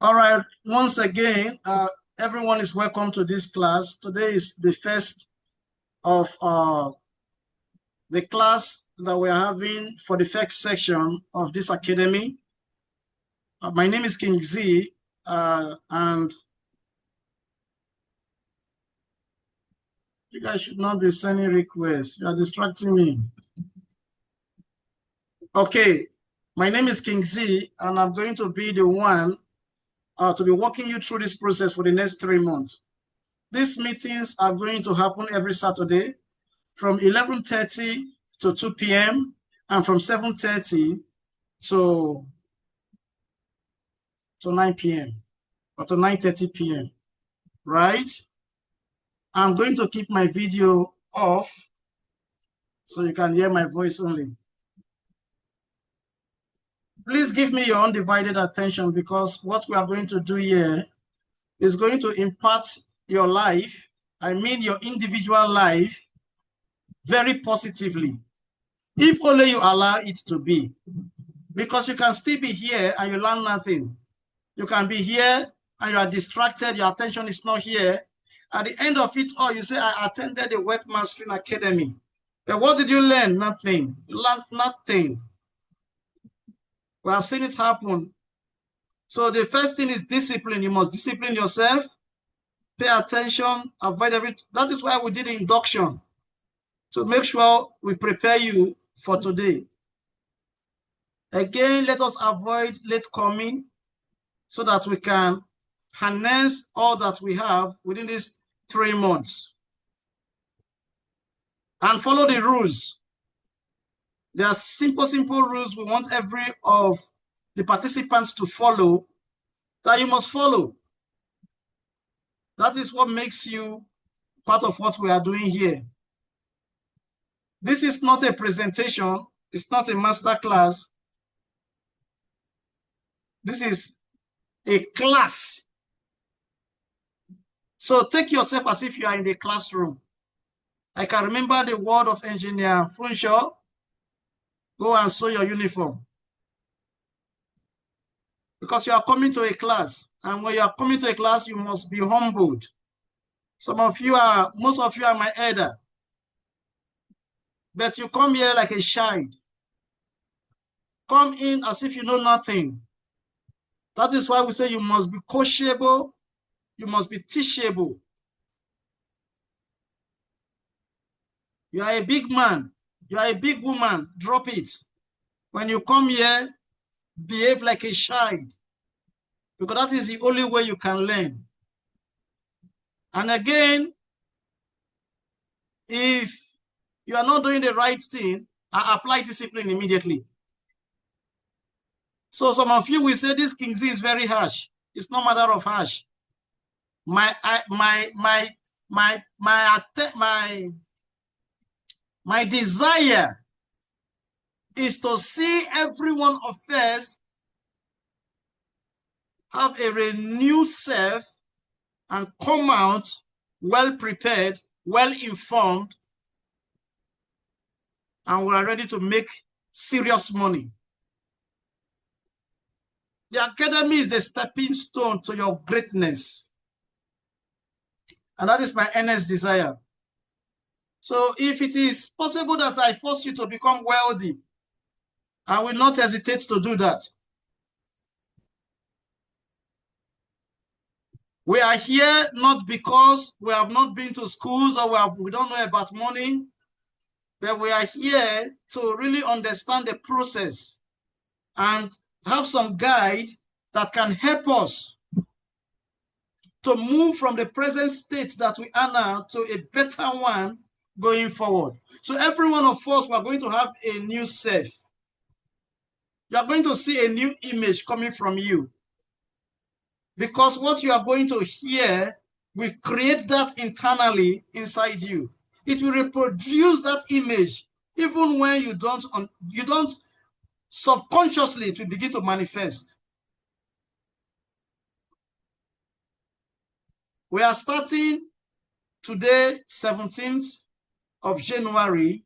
All right, once again, everyone is welcome to this class. Today is the first of the class that we're having for the first section of this academy. My name is King Z, and you guys should not be sending requests. You are distracting me. Okay, my name is King Z, and I'm going to be the one to be walking you through this process for the next 3 months. These meetings are going to happen every Saturday from 11:30 to 2 p.m. and from 7:30 to 9 p.m. or to 9:30 p.m. Right? I'm going to keep my video off so you can hear my voice only. Please give me your undivided attention, because what we are going to do here is going to impact your life, I mean your individual life, very positively, if only you allow it to be. Because you can still be here and you learn nothing. You can be here and you are distracted, your attention is not here. At the end of it all, you say, I attended the Web Mastering Academy. But what did you learn? Nothing. You learned nothing. We have seen it happen. So the first thing is discipline. You must discipline yourself, pay attention, avoid everything. That is why we did the induction, to make sure we prepare you for today. Again, let us avoid late coming so that we can harness all that we have within these 3 months. And follow the rules. There are simple rules we want every of the participants to follow, that you must follow. That is what makes you part of what we are doing here. This is not a presentation. It's not a master class. This is a class. So take yourself as if you are in the classroom. I can remember the word of Engineer Funshaw: go and sew your uniform. Because you are coming to a class, and when you are coming to a class, you must be humbled. Most of you are my elder, but you come here like a child. Come in as if you know nothing. That is why we say you must be coachable, you must be teachable. You are a big man, you are a big woman, drop it. When you come here, behave like a child, because that is the only way you can learn. And again, if you are not doing the right thing, I apply discipline immediately. So some of you will say this King Z is very harsh. It's no matter of harsh. My desire is to see every one of us have a renewed self and come out well prepared, well informed, and we are ready to make serious money. The academy is the stepping stone to your greatness. And that is my earnest desire. So if it is possible that I force you to become wealthy, I will not hesitate to do that. We are here not because we have not been to schools or we don't know about money, but we are here to really understand the process and have some guide that can help us to move from the present state that we are now to a better one going forward. So every one of us, we are going to have a new self. You are going to see a new image coming from you, because what you are going to hear will create that internally inside you. It will reproduce that image, even when you don't subconsciously, it will begin to manifest. We are starting today, 17th of January,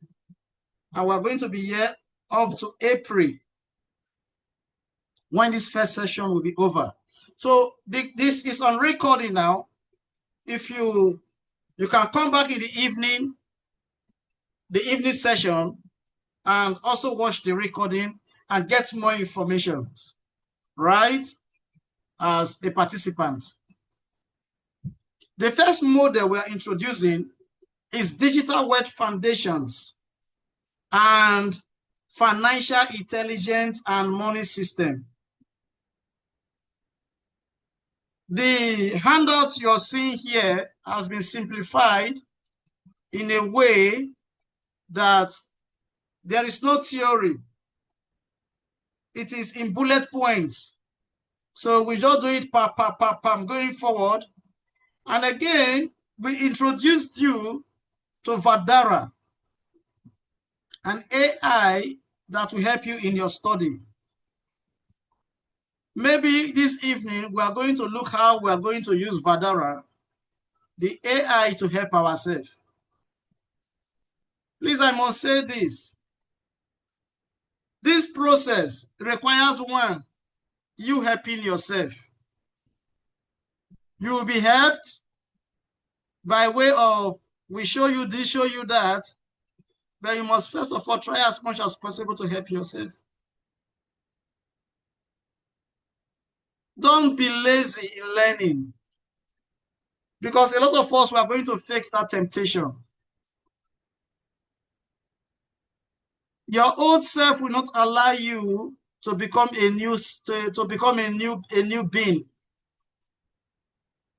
and we're going to be here up to April, when this first session will be over. So this is on recording now. If you can come back in the evening session, and also watch the recording and get more information, right, as a participant. The first model we're introducing is digital wealth foundations and financial intelligence and money system. The handouts you're seeing here has been simplified in a way that there is no theory. It is in bullet points. So we just do it going forward. And again, we introduced you to Vadara, an AI that will help you in your study. Maybe this evening, we are going to look how we are going to use Vadara, the AI, to help ourselves. Please, I must say this. This process requires, one, you helping yourself. You will be helped by way of, we show you this, show you that, but you must first of all try as much as possible to help yourself. Don't be lazy in learning, because a lot of us are going to face that temptation. Your old self will not allow you to become a new being.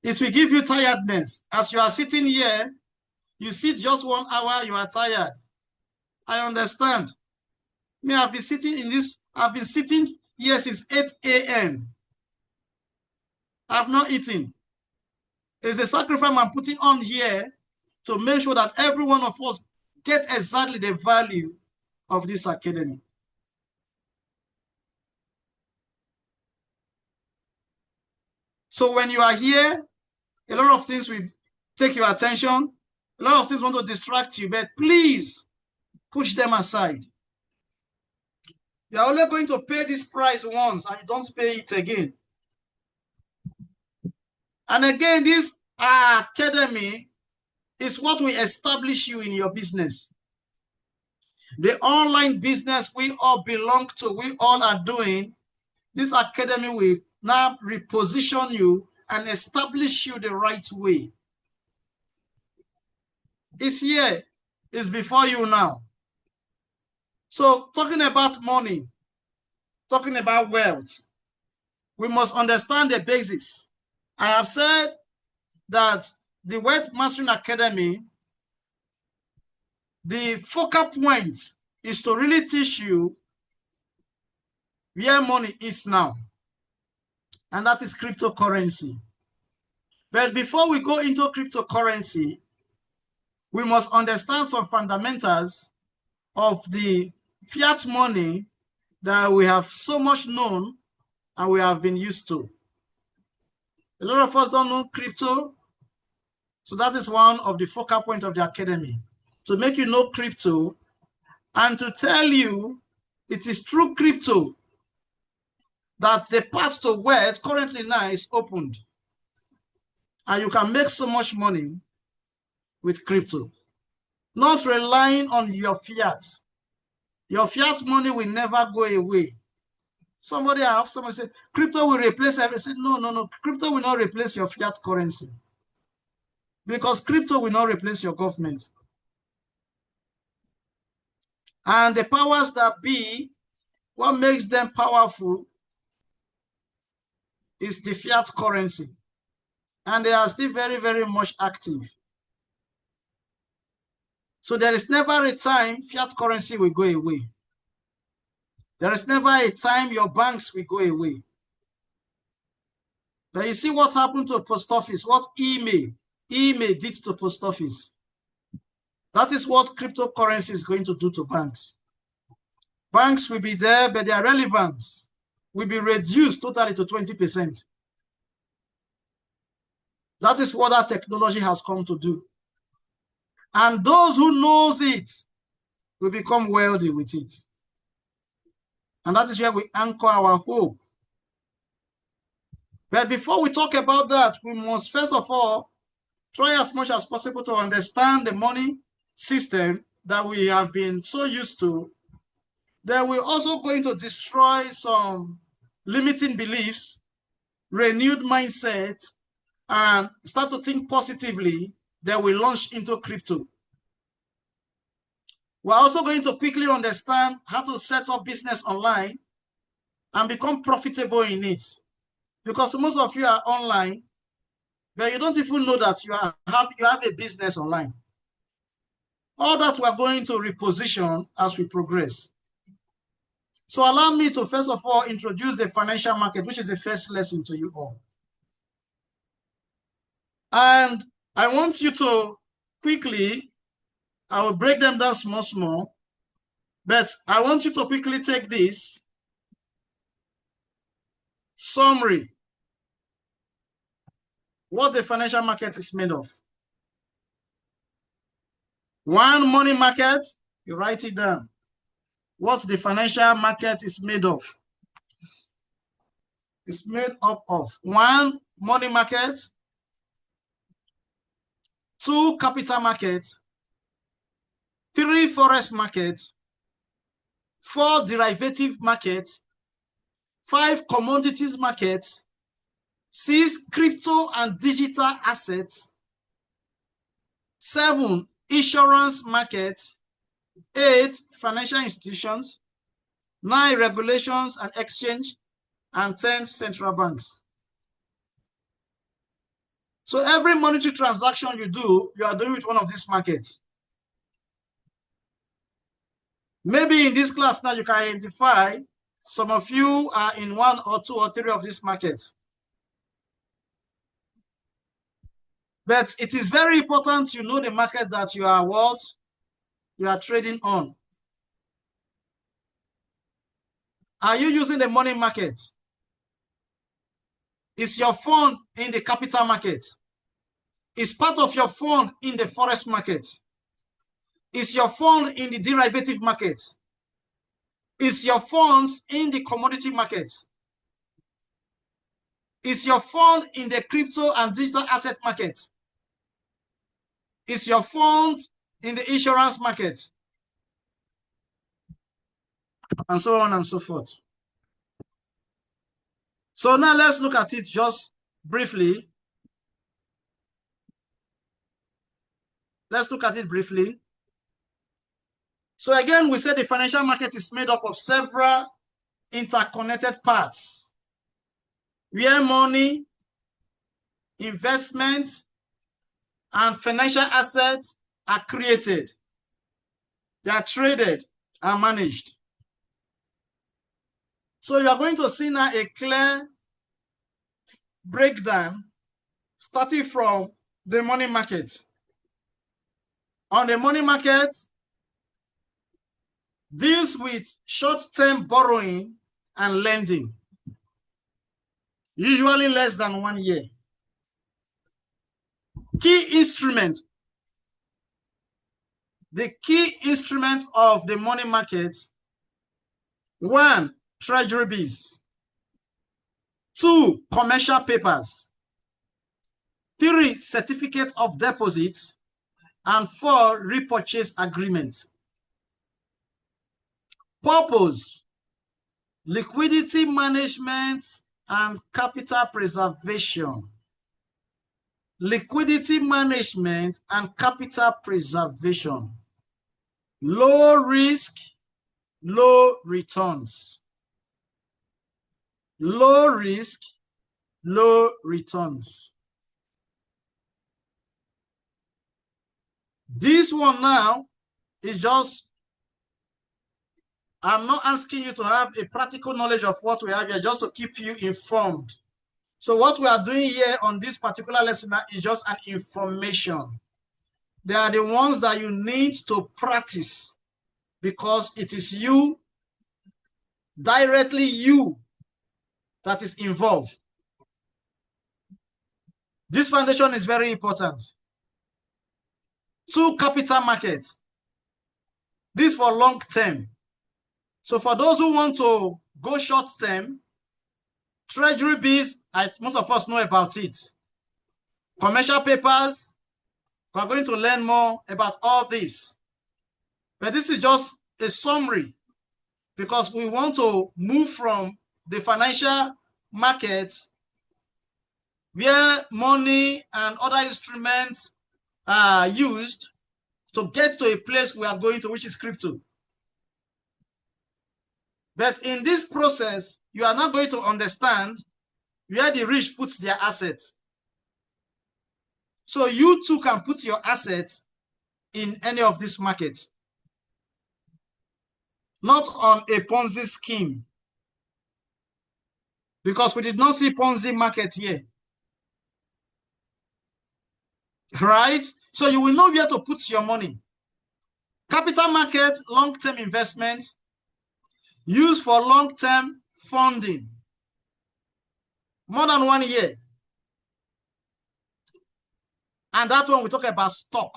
It will give you tiredness. As you are sitting here, you sit just 1 hour, you are tired. I understand. Me, I've been sitting here since 8 a.m. I've not eaten. It's a sacrifice I'm putting on here to make sure that every one of us gets exactly the value of this academy. So when you are here, a lot of things will take your attention. A lot of things want to distract you, but please push them aside. You're only going to pay this price once and you don't pay it again. And again, this academy is what will establish you in your business. The online business we all belong to, we all are doing, this academy will now reposition you and establish you the right way. It's here. It's before you now. So talking about money, talking about wealth, we must understand the basics. I have said that the Wealth Mastering Academy, the focal point is to really teach you where money is now, and that is cryptocurrency. But before we go into cryptocurrency, we must understand some fundamentals of the fiat money that we have so much known and we have been used to. A lot of us don't know crypto, so that is one of the focal points of the academy, to make you know crypto and to tell you it is through crypto that the path to wealth currently now is opened. And you can make so much money with crypto, not relying on your fiat. Your fiat money will never go away. Somebody said, crypto will replace everything. No. Crypto will not replace your fiat currency, because crypto will not replace your government. And the powers that be, what makes them powerful is the fiat currency. And they are still very, very much active. So there is never a time fiat currency will go away. There is never a time your banks will go away. But you see what happened to post office, what email did to post office. That is what cryptocurrency is going to do to banks. Banks will be there, but their relevance will be reduced totally to 20%. That is what that technology has come to do. And those who knows it will become wealthy with it. And that is where we anchor our hope. But before we talk about that, we must first of all try as much as possible to understand the money system that we have been so used to. Then we're also going to destroy some limiting beliefs, renewed mindset, and start to think positively. Then we launch into crypto. We're also going to quickly understand how to set up business online and become profitable in it. Because most of you are online, but you don't even know that you have a business online. All that we're going to reposition as we progress. So allow me to first of all introduce the financial market, which is the first lesson to you all. And I want you to quickly, I will break them down small, but I want you to quickly take this summary. What the financial market is made of. One, money market, you write it down. What the financial market is made of. It's made up of one, money market, two, capital market, three, forex market, four, derivative market, five, commodities market, six, crypto and digital assets, seven, insurance market, eight, financial institutions, nine, regulations and exchange, and 10, central banks. So every monetary transaction you do, you are doing with one of these markets. Maybe in this class now you can identify some of you are in one or two or three of these markets. But it is very important you know the market that you are what you are trading on. Are you using the money market? Is your fund in the capital market? Is part of your fund in the forex market? Is your fund in the derivative market? Is your funds in the commodity market? Is your fund in the crypto and digital asset market? Is your funds in the insurance market? And so on and so forth. So now let's look at it just briefly. Let's look at it briefly. So again, we said the financial market is made up of several interconnected parts where money, investment, and financial assets are created. They are traded and managed. So you are going to see now a clear breakdown starting from the money market. On the money market, deals with short-term borrowing and lending, usually less than 1 year. Key instrument. The key instrument of the money market: one, treasury bills. Two, commercial papers. Three, certificate of deposit. And four, repurchase agreements. Purpose: liquidity management and capital preservation. Liquidity management and capital preservation. Low risk, low returns. Low risk, low returns. This one now is just, I'm not asking you to have a practical knowledge of what we have here, just to keep you informed. So what we are doing here on this particular lesson is just an information. They are the ones that you need to practice, because it is you, directly you, that is involved. This foundation is very important. Two, capital markets. This for long term. So for those who want to go short term, Treasury bills, most of us know about it. Commercial papers, we are going to learn more about all this. But this is just a summary because we want to move from the financial market where money and other instruments are used to get to a place we are going to, which is crypto. But in this process, you are not going to understand where the rich put their assets. So you too can put your assets in any of these markets, not on a Ponzi scheme, because we did not see Ponzi market here. Right? So you will know where to put your money. Capital market, long-term investment, used for long-term funding, more than 1 year. And that one we talk about stock.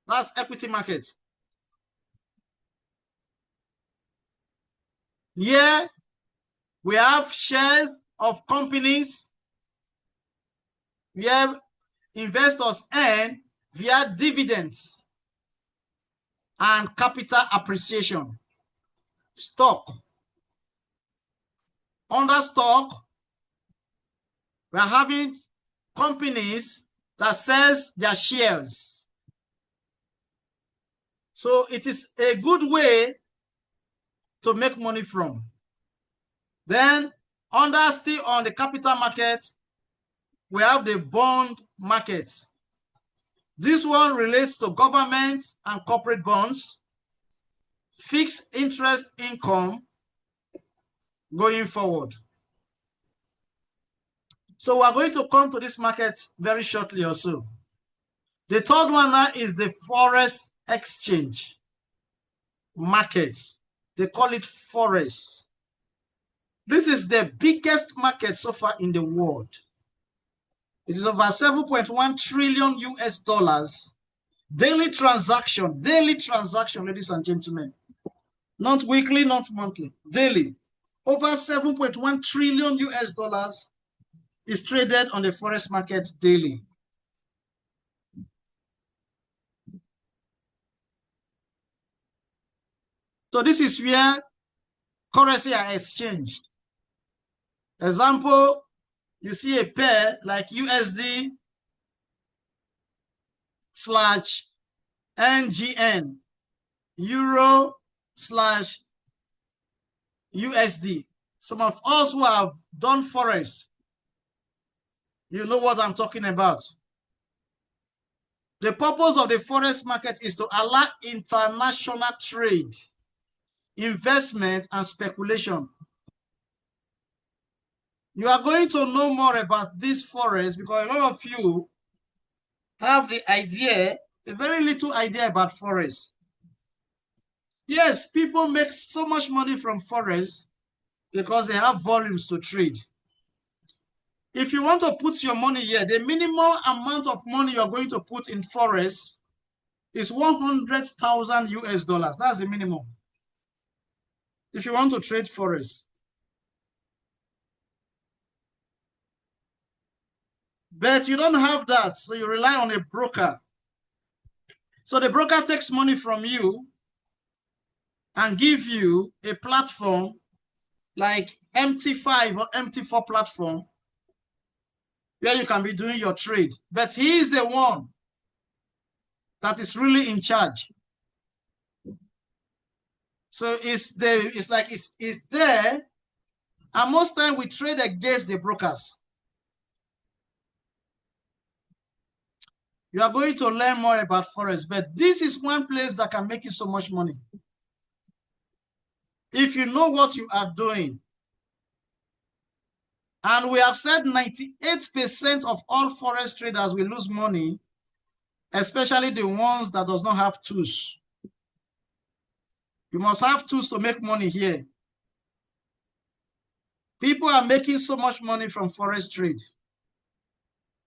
That's equity market. Here we have shares of companies where investors earn via dividends and capital appreciation. Stock. Under stock, we are having companies that sells their shares. So it is a good way to make money from. Then still on the capital market, we have the bond market. This one relates to governments and corporate bonds, fixed interest income going forward. So we are going to come to this market very shortly or so. The third one now is the Forex exchange market. They call it Forex. This is the biggest market so far in the world. It is over 7.1 trillion US dollars. Daily transaction, ladies and gentlemen. Not weekly, not monthly, daily. Over 7.1 trillion US dollars is traded on the Forex market daily. So this is where currency are exchanged. Example, you see a pair like USD / NGN, Euro / USD. Some of us who have done Forex, you know what I'm talking about. The purpose of the Forex market is to allow international trade, investment, and speculation. You are going to know more about this Forex because a lot of you have the idea, a very little idea about Forex. Yes, people make so much money from Forex because they have volumes to trade. If you want to put your money here, the minimum amount of money you are going to put in Forex is 100,000 US dollars. That's the minimum. If you want to trade Forex. But you don't have that, so you rely on a broker. So the broker takes money from you and give you a platform like MT5 or MT4 platform where you can be doing your trade. But he is the one that is really in charge. So it's there, and most time we trade against the brokers. You are going to learn more about Forex, but this is one place that can make you so much money. If you know what you are doing. And we have said 98% of all Forex traders will lose money, especially the ones that does not have tools. You must have tools to make money here. People are making so much money from Forex trade.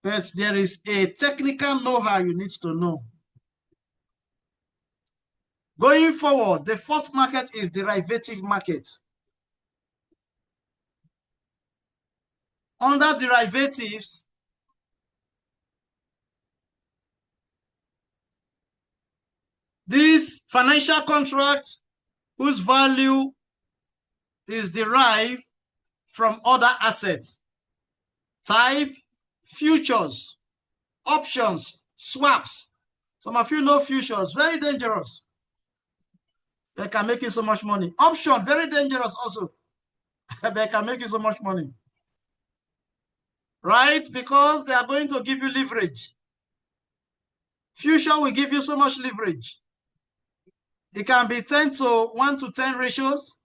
But there is a technical know-how you need to know. Going forward, the fourth market is derivative market. under derivatives, these financial contracts whose value is derived from other assets, type futures, options, swaps. Some of you know futures, very dangerous. They can make you so much money. Option, very dangerous also. They can make you so much money. Right? Because they are going to give you leverage. Future will give you so much leverage. It can be 10 to 1 to 10 ratios.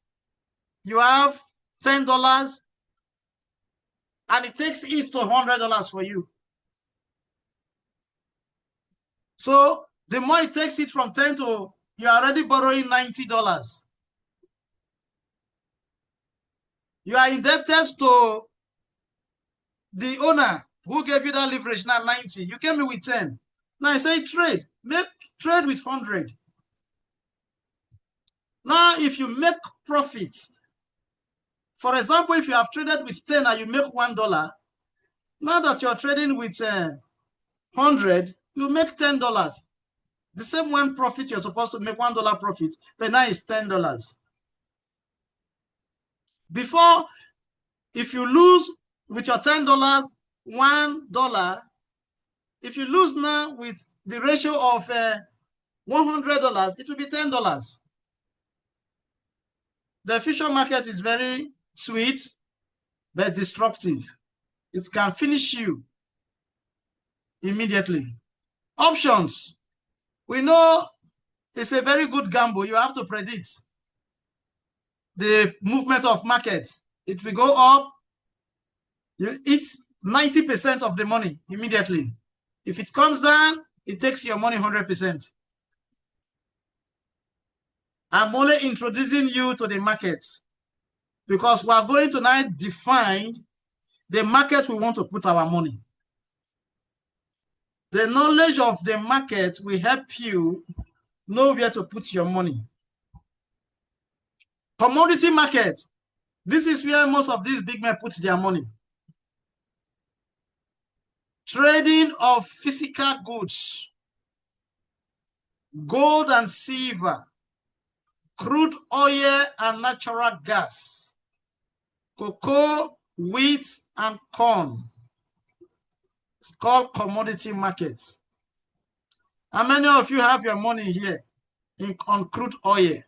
You have $10 and it takes it to $100 for you. So the more it takes it from 10 to, you're already borrowing $90. You are indebted to the owner who gave you that leverage, now 90. You came in with 10. Now I say trade. Trade with 100. Now, if you make profits, for example, if you have traded with 10 and you make $1, now that you're trading with 100, you make $10. The same one profit you're supposed to make $1 profit, but now it's $10. Before, if you lose with your $10, $1, if you lose now with the ratio of $100, it will be $10. The future market is very sweet, but destructive. It can finish you immediately. Options. We know it's a very good gamble. You have to predict the movement of markets. It will go up. It's 90% of the money immediately. If it comes down, it takes your money 100%. I'm only introducing you to the markets because we are going to now define the market we want to put our money. The knowledge of the market will help you know where to put your money. Commodity markets. This is where most of these big men put their money. Trading of physical goods, gold and silver, crude oil and natural gas, cocoa, wheat, and corn. It's called commodity markets. How many of you have your money here on crude oil?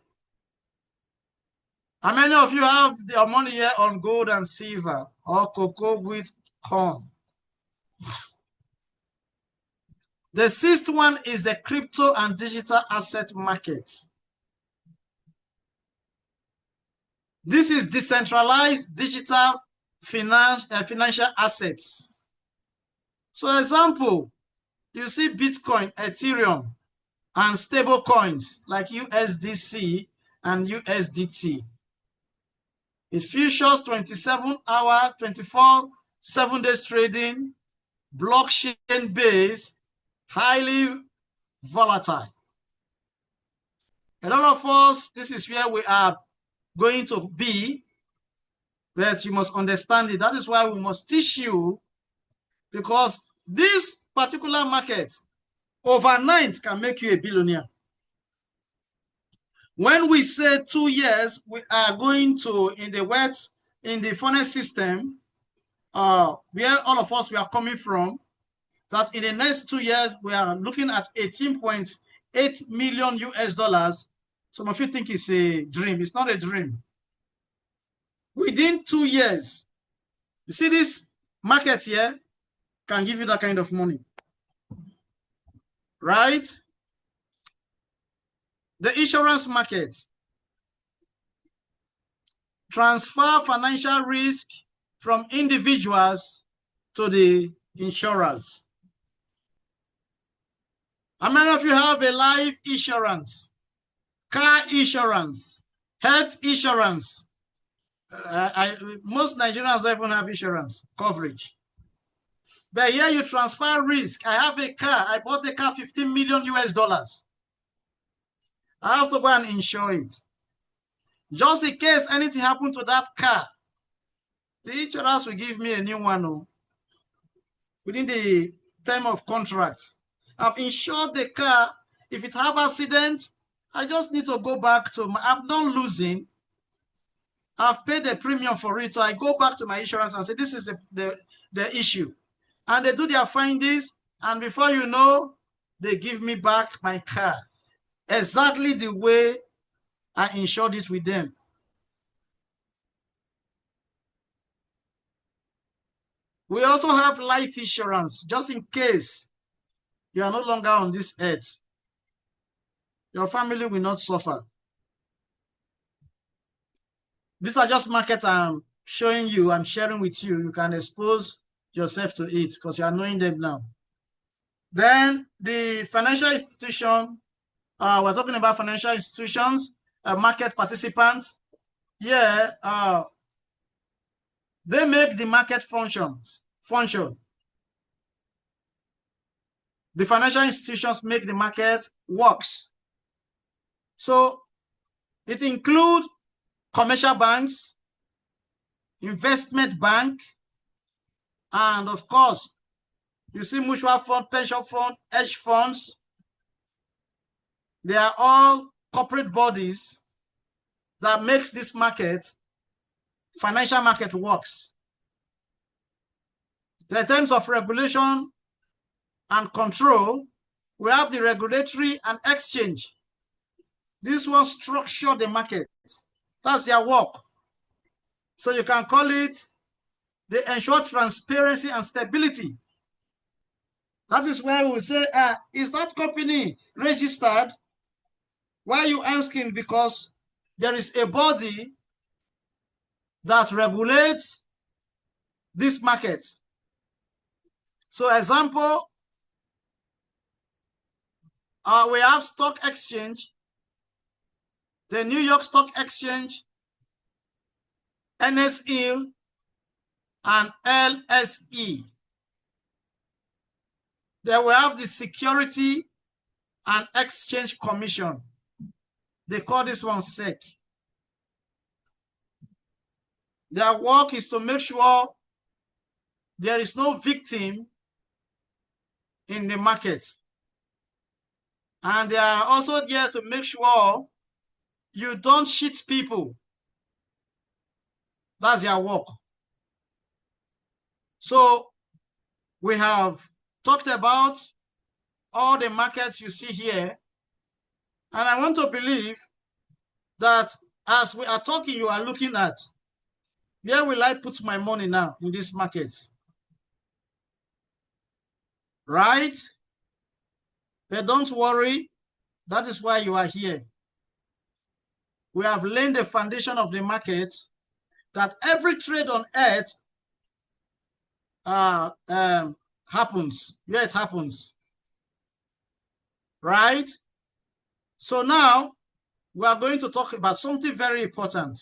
How many of you have your money here on gold and silver or cocoa, wheat, corn? The sixth one is the crypto and digital asset market. This is decentralized digital financial assets. So example, you see Bitcoin, Ethereum, and stable coins like USDC and USDT. It features 27-hour, 24/7 days trading, blockchain-based, highly volatile. A lot of us, this is where we are going to be, but you must understand it. That is why we must teach you, because this particular market overnight can make you a billionaire. When we say 2 years, we are going to, in the funnel system, where all of us we are coming from, that in the next 2 years, we are looking at 18.8 million US. Some of you think it's a dream. It's not a dream. Within 2 years, you see this market here can give you that kind of money. Right? The insurance market. Transfer financial risk from individuals to the insurers. How many of you have a life insurance, car insurance, health insurance? Most Nigerians don't even have insurance coverage. But here you transfer risk. I have a car. I bought the car 15 million US. I have to go and insure it. Just in case anything happened to that car, The insurance will give me a new one. Oh, within the term of contract. I've insured the car. If it have accident, I just need to go back to my, I'm not losing. I've paid the premium for it. So I go back to my insurance and say, this is the issue. And they do their findings. And before you know, they give me back my car. Exactly the way I insured it with them. We also have life insurance, just in case you are no longer on this earth. Your family will not suffer. These are just markets I'm showing you, I'm sharing with you. You can expose yourself to it because you are knowing them now. Then the financial institution, we're talking about financial institutions, market participants. Yeah, they make the market function. The financial institutions make the market works. So it includes commercial banks, investment bank, and of course, you see mutual fund, pension fund, hedge funds. They are all corporate bodies that makes this market, financial market works. In terms of regulation and control, we have the regulatory and exchange. This one structure the market. That's their work. So you can call it, they ensure transparency and stability. That is why we say, is that company registered? Why are you asking? Because there is a body that regulates this market. So example, we have stock exchange, the New York Stock Exchange, NSE, and LSE. Then we have the Security and Exchange Commission. They call this one SEC. Their work is to make sure there is no victim in the market. And they are also there to make sure you don't cheat people. That's their work. So we have talked about all the markets you see here. And I want to believe that as we are talking, you are looking at, where will I put my money now in this market? Right? But don't worry, that is why you are here. We have laid the foundation of the market that every trade on earth happens, where it happens. Right? So now we are going to talk about something very important,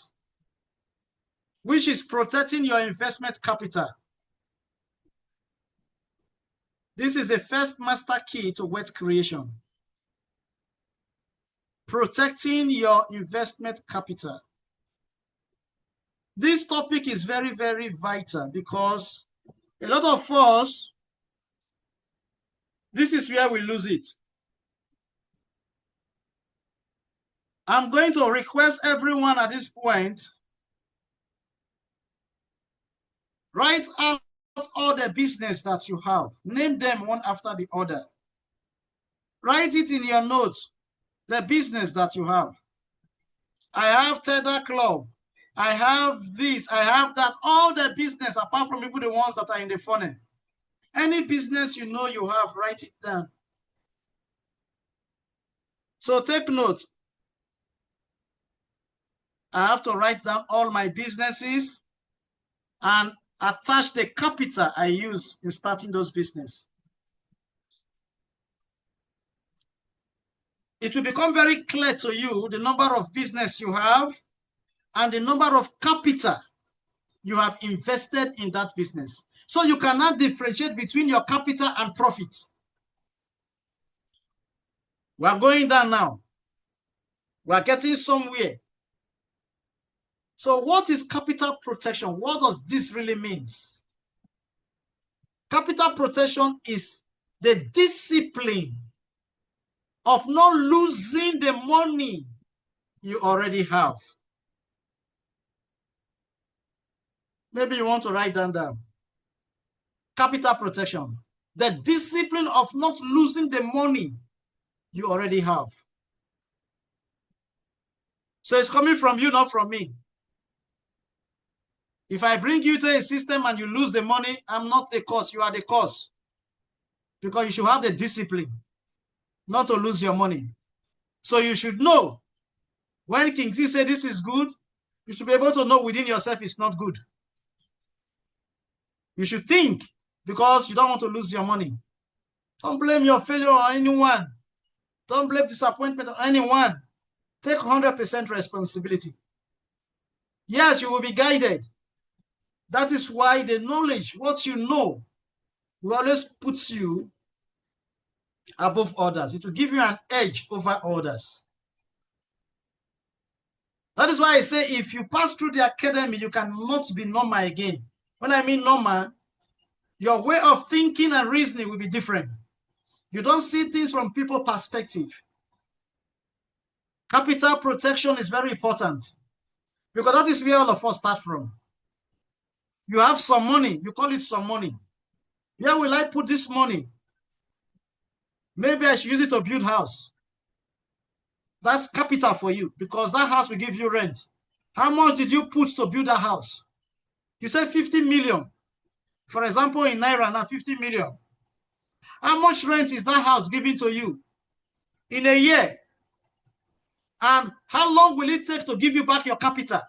which is protecting your investment capital. This is the first master key to wealth creation. Protecting your investment capital. This topic is very, very vital because a lot of us, this is where we lose it. I'm going to request everyone at this point, write out all the business that you have. Name them one after the other. Write it in your notes, the business that you have. I have Tether Club. I have this, I have that, all the business apart from even the ones that are in the funnel. Any business you know you have, write it down. So take note. I have to write down all my businesses and attach the capital I use in starting those businesses. It will become very clear to you the number of business you have and the number of capital you have invested in that business. So you cannot differentiate between your capital and profits. We are going down now. We are getting somewhere. So what is capital protection? What does this really mean? Capital protection is the discipline of not losing the money you already have. Maybe you want to write that down. Capital protection, the discipline of not losing the money you already have. So it's coming from you, not from me. If I bring you to a system and you lose the money, I'm not the cause, you are the cause. Because you should have the discipline not to lose your money. So you should know when King Z said this is good, you should be able to know within yourself it's not good. You should think because you don't want to lose your money. Don't blame your failure on anyone. Don't blame disappointment on anyone. Take 100% responsibility. Yes, you will be guided. That is why the knowledge, what you know, will always put you above others. It will give you an edge over others. That is why I say if you pass through the academy, you cannot be normal again. When I mean normal, your way of thinking and reasoning will be different. You don't see things from people's perspective. Capital protection is very important because that is where all of us start from. You have some money, you call it some money. Where will I put this money? Maybe I should use it to build a house. That's capital for you because that house will give you rent. How much did you put to build a house? You said 50 million. For example, in Naira now, 50 million. How much rent is that house giving to you in a year? And how long will it take to give you back your capital,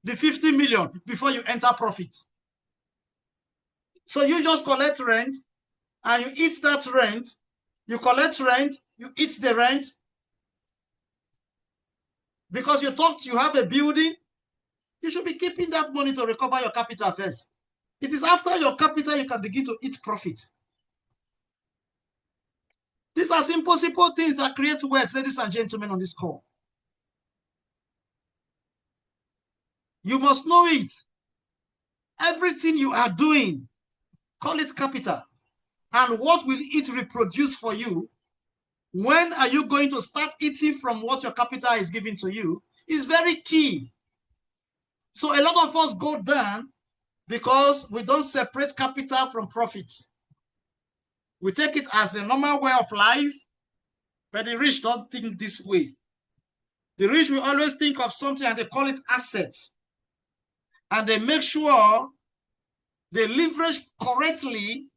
the 50 million, before you enter profit? So you just collect rent and you eat that rent. You collect rent, you eat the rent. Because you thought you have a building, you should be keeping that money to recover your capital first. It is after your capital you can begin to eat profit. These are simple things that create wealth, ladies and gentlemen, on this call. You must know it. Everything you are doing, call it capital. And what will it reproduce for you? When are you going to start eating from what your capital is giving to you? Is very key. So a lot of us go down because we don't separate capital from profit. We take it as a normal way of life, but the rich don't think this way. The rich will always think of something and they call it assets. And they make sure they leverage correctly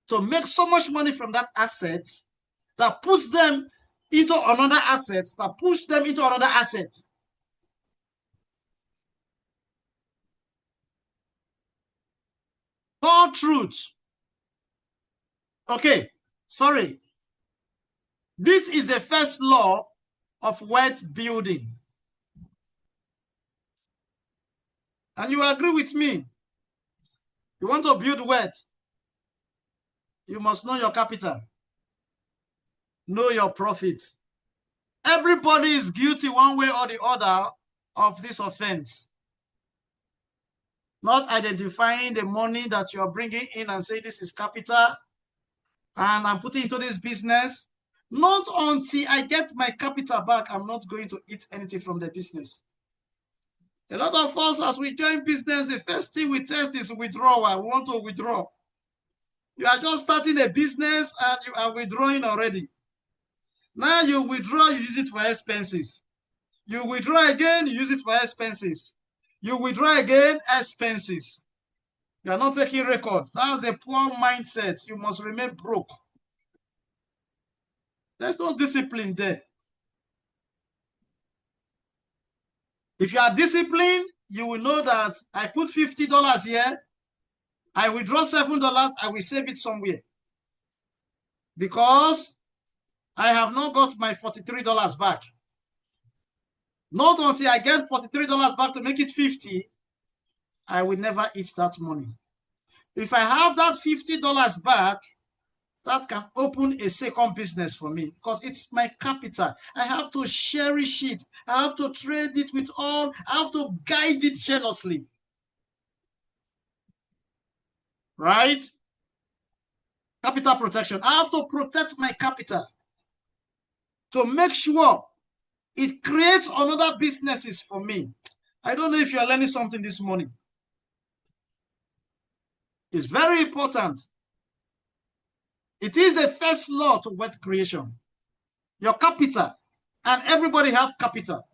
to make so much money from that asset that puts them into another asset, that push them into another asset. All truth. Okay, sorry. This is the first law of wealth building. And you agree with me. You want to build wealth, you must know your capital. Know your profits. Everybody is guilty one way or the other of this offense. Not identifying the money that you are bringing in and say this is capital and I'm putting into this business. Not until I get my capital back, I'm not going to eat anything from the business. A lot of us, as we join business, the first thing we test is withdrawal. We want to withdraw. You are just starting a business and you are withdrawing already. Now you withdraw, you use it for expenses. You withdraw again, you use it for expenses. You withdraw again, expenses. You are not taking record. That's a poor mindset. You must remain broke. There's no discipline there. If you are disciplined, you will know that I put $50 here, I withdraw $7, I will save it somewhere. Because I have not got my $43 back. Not until I get $43 back to make it 50, I will never eat that money. If I have that $50 back, that can open a second business for me because it's my capital. I have to cherish it. I have to trade it with all. I have to guide it jealously. Right? Capital protection. I have to protect my capital to make sure it creates another businesses for me. I don't know if you are learning something this morning. It's very important. It is the first law to wealth creation. Your capital, and everybody have capital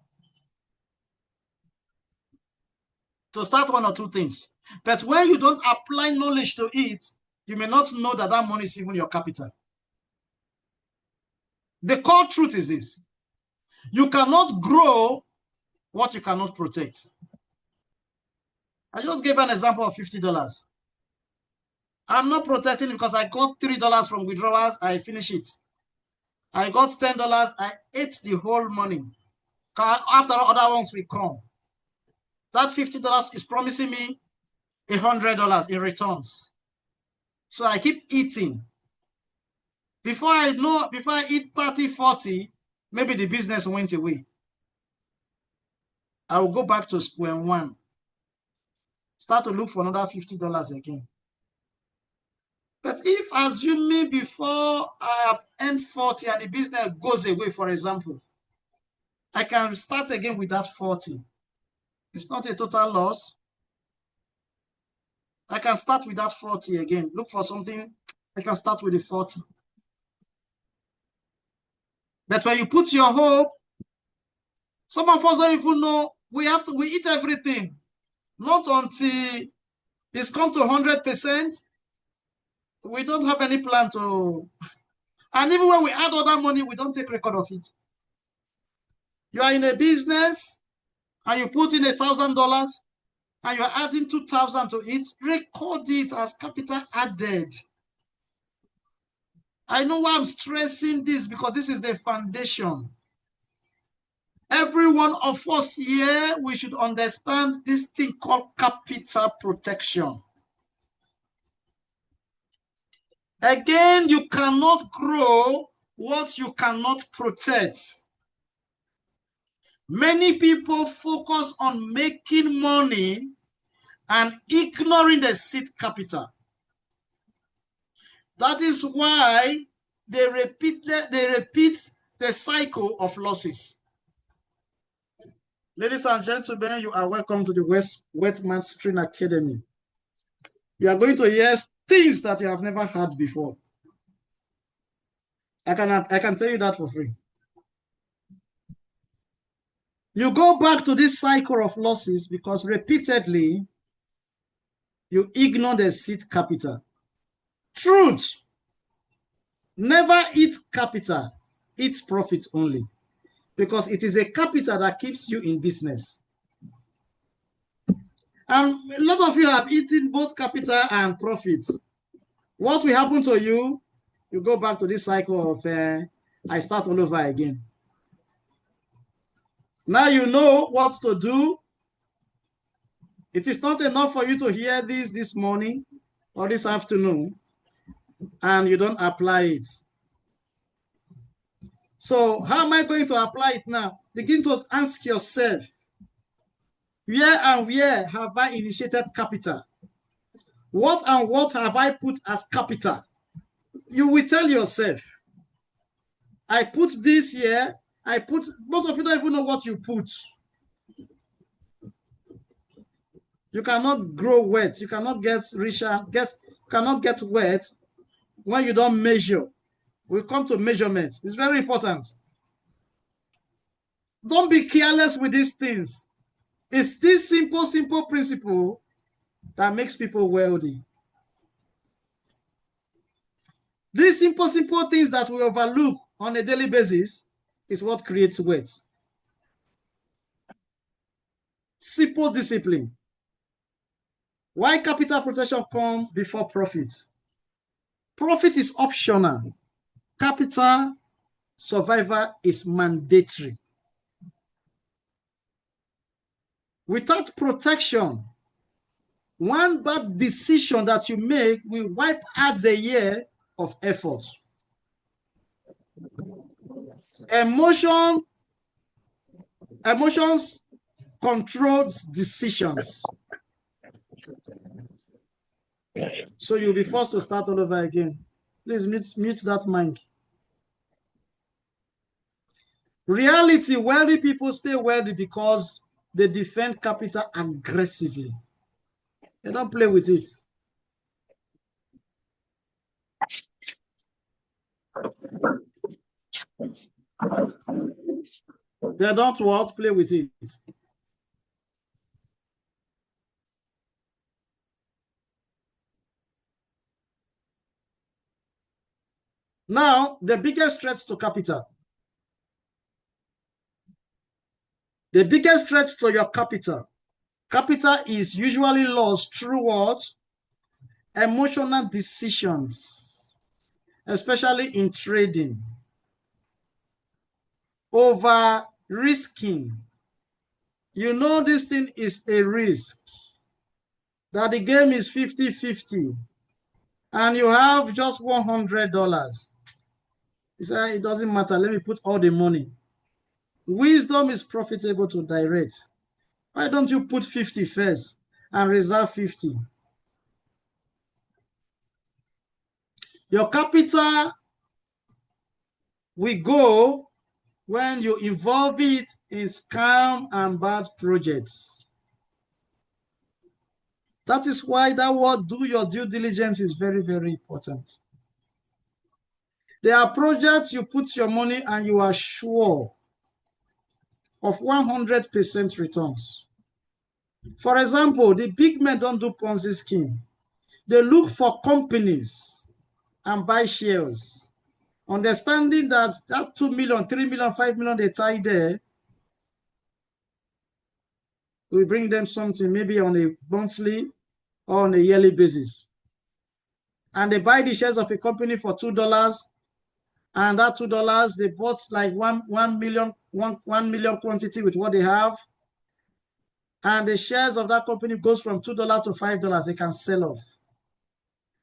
to start one or two things. But when you don't apply knowledge to it, you may not know that that money is even your capital. The core truth is this: you cannot grow what you cannot protect. I just gave an example of $50. I'm not protecting because I got $3 from withdrawals, I finish it. I got $10, I ate the whole money. After other ones will come. That $50 is promising me $100 in returns. So I keep eating. Before I eat 30, 40, maybe the business went away. I will go back to square one. Start to look for another $50 again. But if, assuming before I have earned 40 and the business goes away, for example, I can start again with that 40. It's not a total loss. I can start with that 40 again. Look for something. I can start with the 40. But when you put your hope, some of us don't even know we eat everything. Not until it's come to 100%. We don't have any plan to. And even when we add other money, we don't take record of it. You are in a business and you put in $1,000 and you're adding 2,000 to it, record it as capital added. I know why I'm stressing this because this is the foundation. Every one of us here, we should understand this thing called capital protection. Again, you cannot grow what you cannot protect. Many people focus on making money and ignoring the seed capital. That is why they repeat the cycle of losses. Ladies and gentlemen, you are welcome to the Wealth Mastering Academy. You are going to hear things that you have never heard before. I can tell you that for free. You go back to this cycle of losses because repeatedly you ignore the seed capital. Truth. Never eat capital, eat profit only. Because it is a capital that keeps you in business. And a lot of you have eaten both capital and profits. What will happen to you? You go back to this cycle of I start all over again. Now you know what to do. It is not enough for you to hear this morning or this afternoon and you don't apply it. So how am I going to apply it now? Begin to ask yourself, where and where have I initiated capital? What and what have I put as capital? You will tell yourself, I put this here, most of you don't even know what you put. You cannot grow wealth, you cannot get richer, cannot get wealth when you don't measure. We come to measurements. It's very important. Don't be careless with these things. It's this simple principle that makes people wealthy. These simple things that we overlook on a daily basis is what creates wealth. Simple discipline. Why capital protection comes before profit? Profit is optional. Capital survival is mandatory. Without protection, one bad decision that you make will wipe out the year of effort. Emotions controls decisions. So you'll be forced to start all over again. Please mute that mic. Reality, wealthy people stay wealthy because they defend capital aggressively. They don't play with it. They don't what? Play with it. Now, the biggest threat to capital. The biggest threat to your capital. Capital is usually lost through what? Emotional decisions, especially in trading. Over risking. You know this thing is a risk. That the game is 50-50. And you have just $100. You say, it doesn't matter. Let me put all the money. Wisdom is profitable to direct. Why don't you put 50 first and reserve 50? Your capital will go when you involve it in scam and bad projects. That is why that word, do your due diligence, is very, very important. There are projects you put your money and you are sure of 100% returns. For example, the big men don't do Ponzi scheme. They look for companies and buy shares, understanding that 2 million, 3 million, 5 million they tie there will bring them something, maybe on a monthly or on a yearly basis. And they buy the shares of a company for $2, and that $2, they bought like 1 million quantity with what they have. And the shares of that company goes from $2 to $5. They can sell off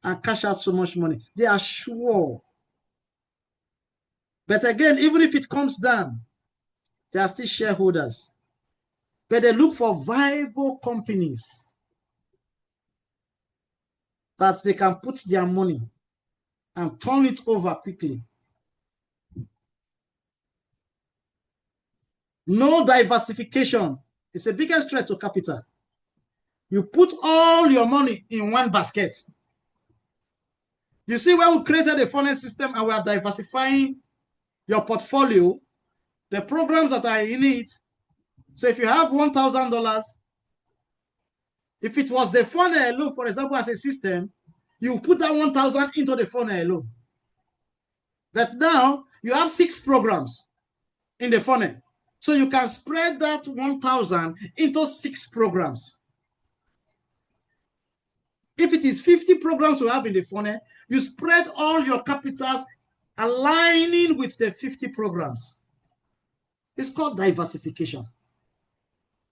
and cash out so much money. They are sure. But again, even if it comes down, they are still shareholders. But they look for viable companies that they can put their money and turn it over quickly. No diversification is the biggest threat to capital. You put all your money in one basket. You see, when we created a funnel system and we are diversifying your portfolio, the programs that are in it. So if you have $1,000, if it was the funnel alone, for example, as a system, you put that 1,000 into the funnel alone. But now you have 6 programs in the funnel. So you can spread that 1,000 into 6 programs. If it is 50 programs you have in the funnel, you spread all your capitals aligning with the 50 programs. It's called diversification.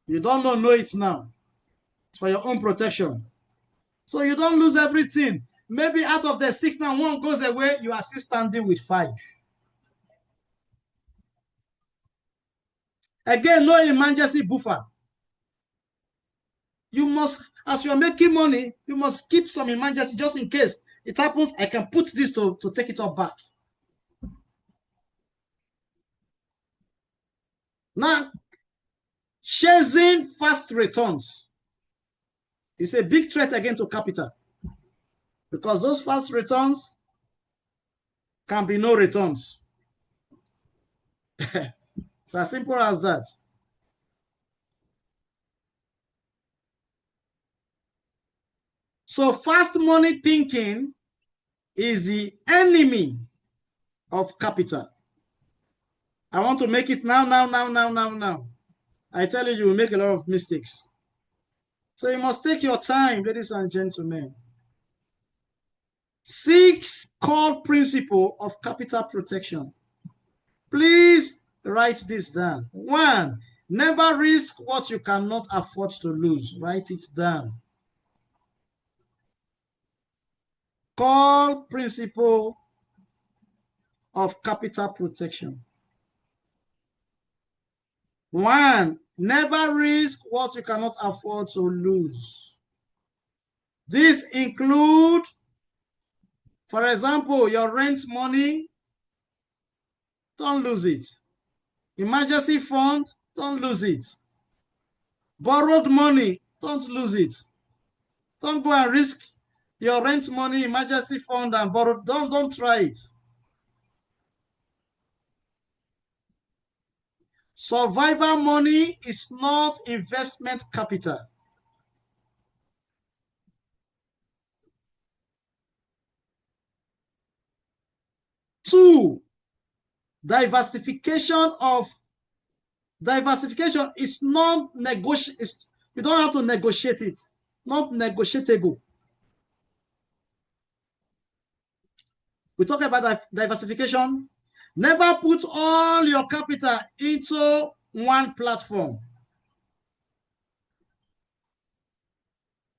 You don't know it now. It's for your own protection. So you don't lose everything. Maybe out of the 6 now, 1 goes away, you are still standing with 5. Again, no emergency buffer. You must, as you're making money, you must keep some emergency just in case it happens. I can put this to take it up back. Now, chasing fast returns is a big threat again to capital, because those fast returns can be no returns. It's as simple as that. So fast money thinking is the enemy of capital. I want to make it now. I tell you, you will make a lot of mistakes. So you must take your time, ladies and gentlemen. 6 core principles of capital protection. Please write this down. 1, never risk what you cannot afford to lose. Write it down. called principle of capital protection. 1, never risk what you cannot afford to lose. This include, for example, your rent money, don't lose it. Emergency fund, don't lose it. Borrowed money, don't lose it. Don't go and risk your rent money, emergency fund, and borrow. Don't try it. Survival money is not investment capital. Two, diversification is non-negotiable. You don't have to negotiate it. Not negotiable. We talk about diversification. Never put all your capital into one platform.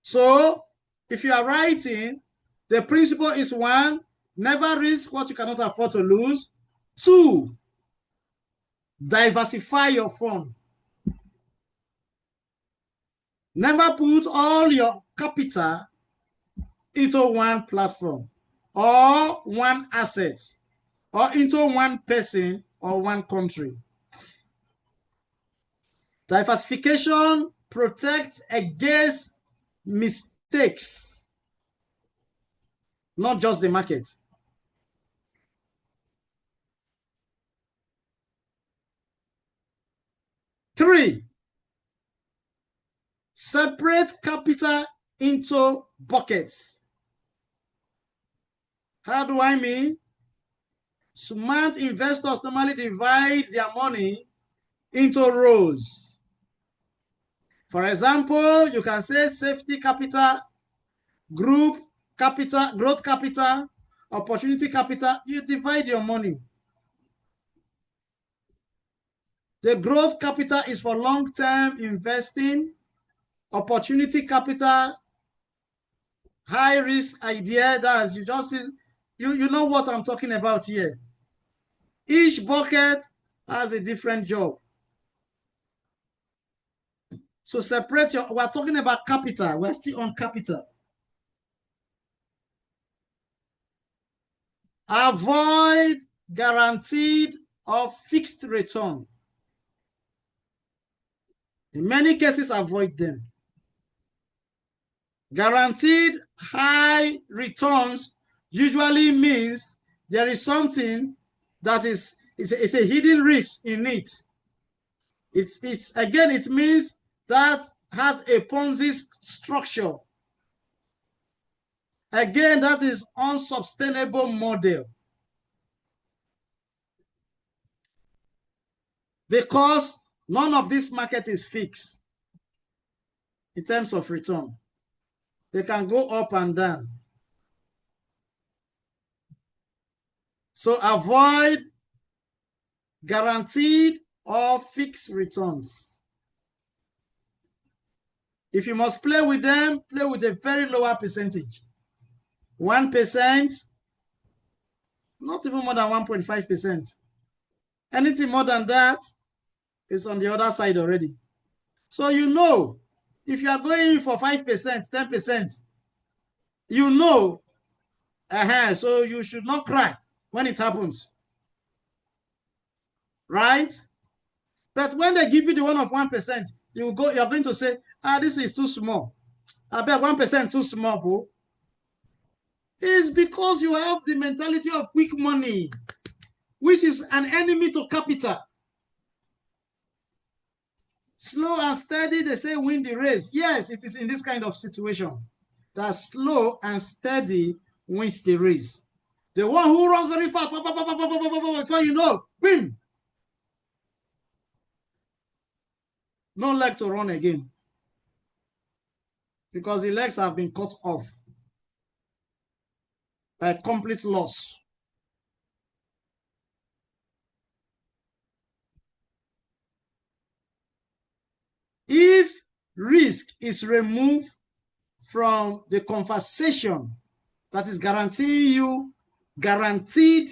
So if you are writing, the principle is 1, never risk what you cannot afford to lose. 2, diversify your fund. Never put all your capital into one platform or one asset or into one person or one country. Diversification protects against mistakes, not just the market. Three, separate capital into buckets. How do I mean? Smart investors normally divide their money into rows. For example, you can say safety capital, group capital, growth capital, opportunity capital. You divide your money. The growth capital is for long-term investing. Opportunity capital, high-risk idea. That's you just see, you know what I'm talking about here. Each bucket has a different job. So separate your, we're talking about capital. We're still on capital. Avoid guaranteed or fixed return. In many cases, avoid them. Guaranteed high returns usually means there is something that is a hidden risk in it. Again, it means that has a Ponzi structure. Again, that is unsustainable model. Because none of this market is fixed in terms of return. They can go up and down. So avoid guaranteed or fixed returns. If you must play with them, play with a very lower percentage. 1%, not even more than 1.5%. Anything more than that is on the other side already. So you know, if you are going for 5%, 10%, you know, so you should not cry when it happens. Right? But when they give you the one of 1%, you're going to say, this is too small. I bet 1% too small, bro. It's because you have the mentality of quick money, which is an enemy to capital. Slow and steady, they say, win the race. Yes, it is in this kind of situation that slow and steady wins the race. The one who runs very fast, before you know, win. No leg to run again because the legs have been cut off by complete loss. If risk is removed from the conversation that is guaranteed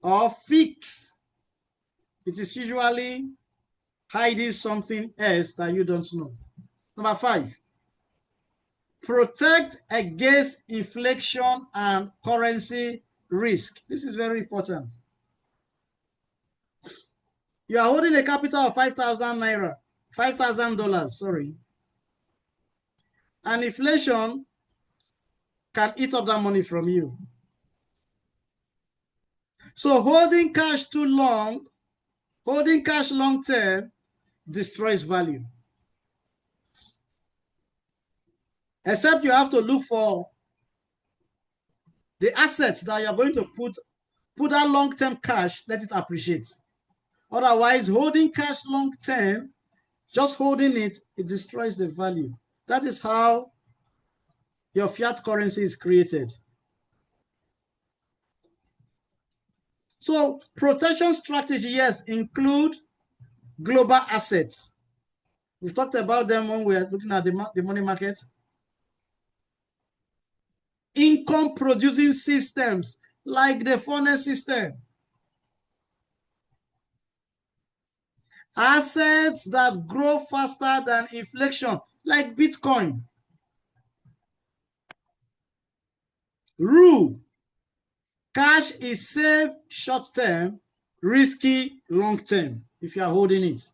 or fixed, it is usually hiding something else that you don't know. Number 5, protect against inflation and currency risk. This is very important. You are holding a capital of 5,000 naira, $5,000, sorry. And inflation can eat up that money from you. So holding cash too long, holding cash long term destroys value. Except you have to look for the assets that you're going to put that long-term cash, let it appreciate. Otherwise, holding cash long-term, just holding it, it destroys the value. That is how your fiat currency is created. So protection strategy, yes, include global assets. We've talked about them when we are looking at the money market. Income producing systems like the FONES system. Assets that grow faster than inflation like Bitcoin. Rule: cash is safe short term, risky long term if you are holding it.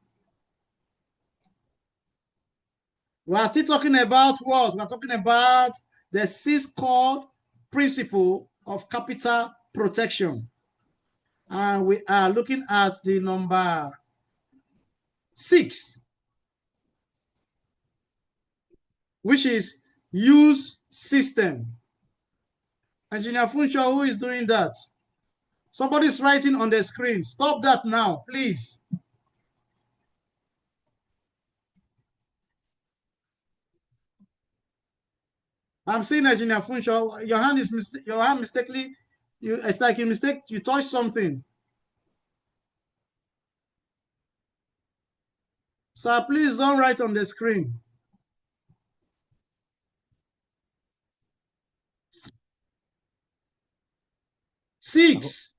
We are still talking about what? We are talking about the 6 core principle of capital protection. And we are looking at the number 6, which is use system. Engineer Funsho, who is doing that? Somebody's writing on the screen. Stop that now, please. I'm seeing Engineer Funsho. Your hand is mistakenly. It's like you touched something. So please don't write on the screen. Six,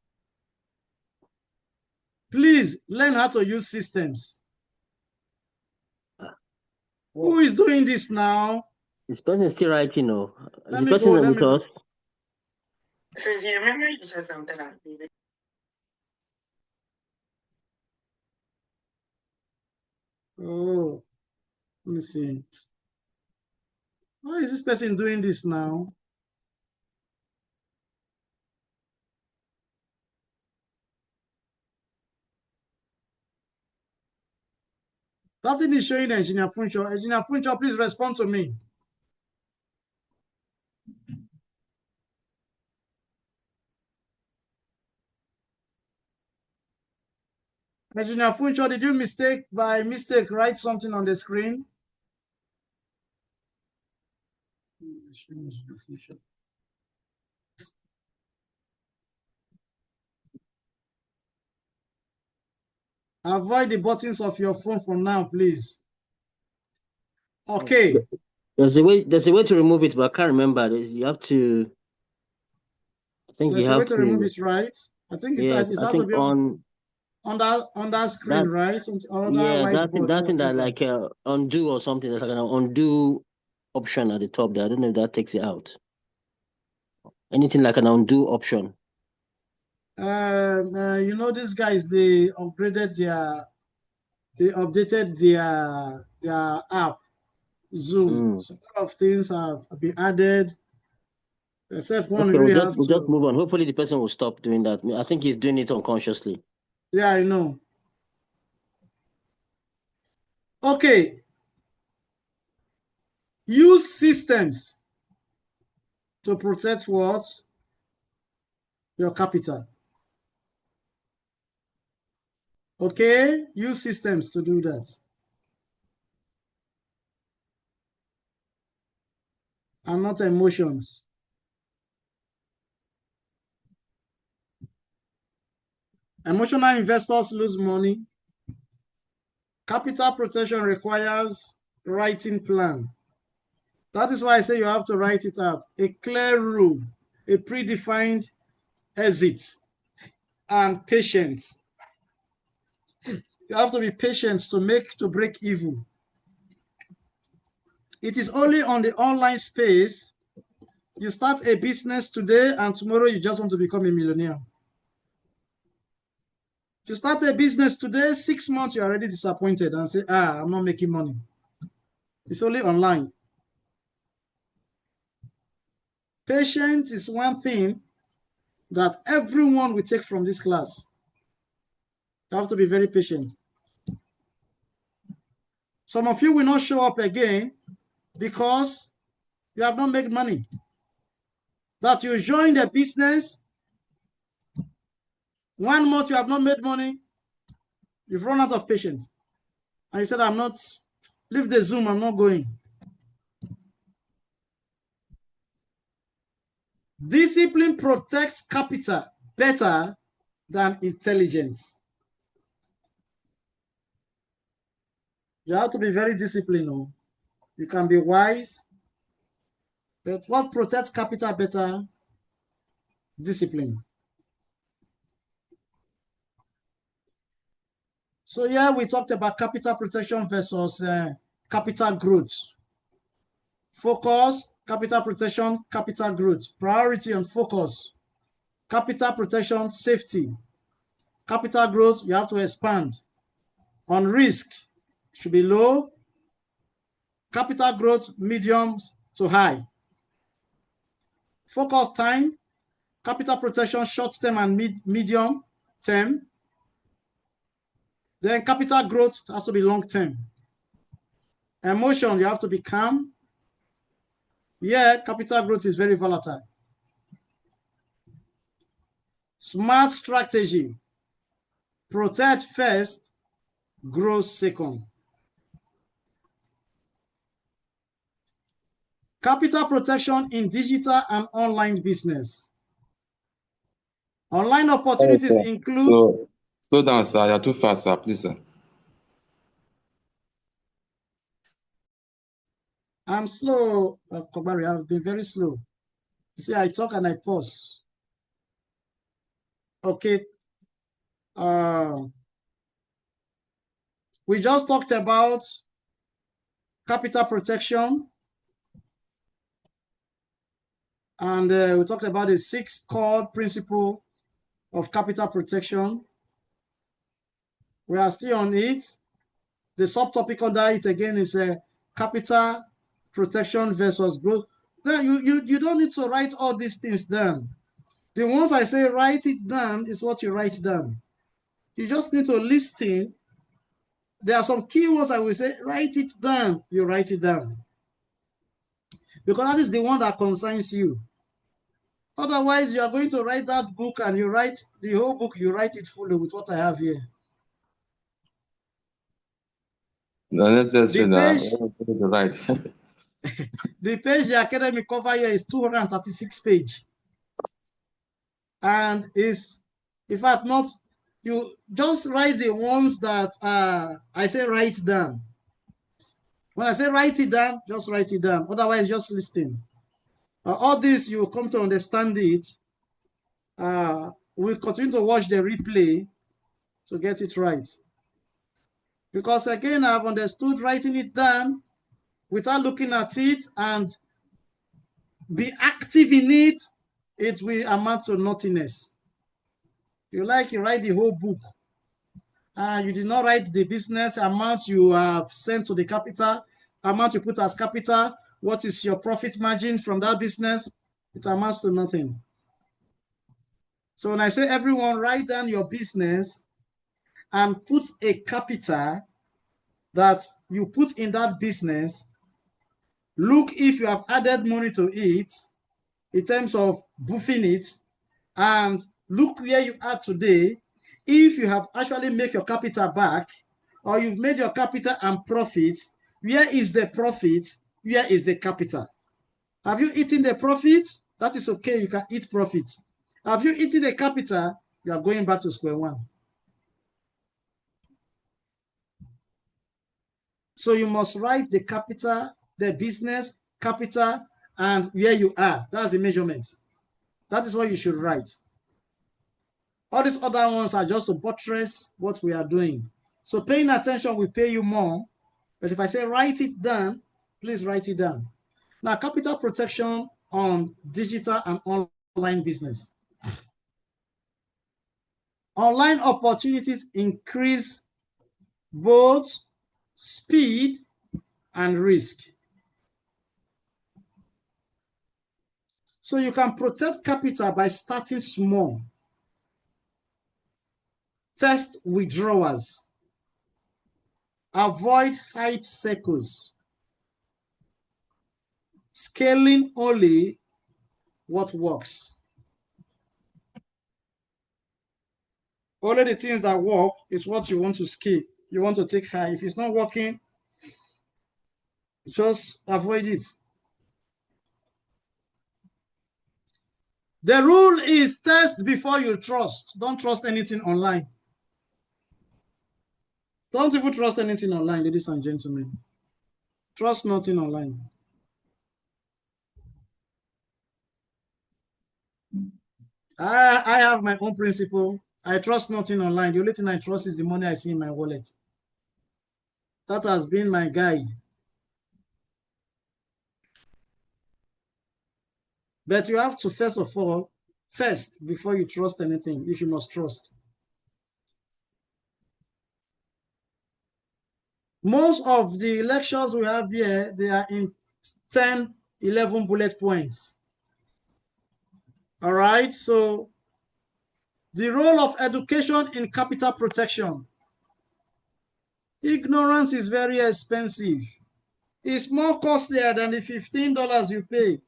please learn how to use systems. Who is doing this now? This person is still writing, no? The person with us. Remember you said something. Oh, let me see. Why is this person doing this now? That thing is showing Engineer Funsho. Engineer Funsho, please respond to me. Engineer Funsho, did you by mistake write something on the screen? Avoid the buttons of your phone for now, please. Okay. There's a way to remove it, but I can't remember. You have to. I think there's you have to remove it, right? I think it has to be on that screen, right? On that thing that like undo or something. There's like an undo option at the top there. I don't know if that takes it out. Anything like an undo option. You know, these guys, they updated their app, Zoom. So a lot of things have been added. Except one, okay, we'll just move on. Hopefully the person will stop doing that. I think he's doing it unconsciously. Yeah, I know. Okay. Use systems to protect what? Your capital. Okay? Use systems to do that. And not emotions. Emotional investors lose money. Capital protection requires writing plan. That is why I say you have to write it out. A clear rule, a predefined exit, and patience. You have to be patient to break evil. It is only on the online space you start a business today and tomorrow you just want to become a millionaire. You start a business today, 6 months, you're already disappointed and say, I'm not making money. It's only online. Patience is one thing that everyone will take from this class. You have to be very patient. Some of you will not show up again because you have not made money. That you joined a business, 1 month you have not made money, you've run out of patience. And you said, leave the Zoom, I'm not going. Discipline protects capital better than intelligence. You have to be very disciplined. You can be wise, but what protects capital better? Discipline. So yeah, we talked about capital protection versus capital growth. Focus, capital protection, capital growth. Priority and focus. Capital protection, safety. Capital growth, you have to expand. On risk, should be low. Capital growth, medium to high. Focus time, capital protection, short term and medium term. Then capital growth has to be long term. Emotion, you have to be calm. Yeah, capital growth is very volatile. Smart strategy. Protect first, grow second. Capital protection in digital and online business. Online opportunities include... Slow down, sir. You're too fast, sir. Please, sir. I'm slow, Kobari. I've been very slow. You see, I talk and I pause. Okay. We just talked about capital protection. And we talked about the 6 core principle of capital protection. We are still on it. The subtopic under it again is capital protection versus growth. Then you don't need to write all these things down. The ones I say write it down is what you write down. You just need to listen. There are some key words I will say, write it down. You write it down. Because that is the one that concerns you. Otherwise, you are going to write that book and you write the whole book, you write it fully with what I have here. No, that's true. Right. The page the academy cover here is 236 pages. And is, in fact, not, you just write the ones that I say write down. When I say write it down, just write it down. Otherwise, just listen. All this, you will come to understand it. We'll continue to watch the replay to get it right. Because again, I've understood writing it down without looking at it and be active in it, it will amount to nothingness. You write the whole book. You did not write the business amount you have sent to the capital, amount you put as capital, what is your profit margin from that business? It amounts to nothing. So when I say everyone write down your business and put a capital that you put in that business, look if you have added money to it in terms of boofing it, and look where you are today. If you have actually made your capital back, or you've made your capital and profit, where is the profit? Where is the capital? Have you eaten the profit? That is okay, you can eat profit. Have you eaten the capital? You are going back to square one. So you must write the capital, the business, capital, and where you are. That's the measurement. That is what you should write. All these other ones are just to buttress what we are doing. So paying attention will pay you more. But if I say write it down, please write it down. Now, capital protection on digital and online business. Online opportunities increase both speed and risk. So you can protect capital by starting small. Test withdrawals. Avoid hype cycles. Scaling only what works. Only the things that work is what you want to scale. You want to take high. If it's not working, just avoid it. The rule is test before you trust. Don't trust anything online. Don't even trust anything online, ladies and gentlemen. Trust nothing online. I have my own principle. I trust nothing online. The only thing I trust is the money I see in my wallet. That has been my guide. But you have to, first of all, test before you trust anything, if you must trust. Most of the lectures we have here, they are in 10, 11 bullet points. All right, so the role of education in capital protection. Ignorance is very expensive. It's more costlier than the $15 you pay.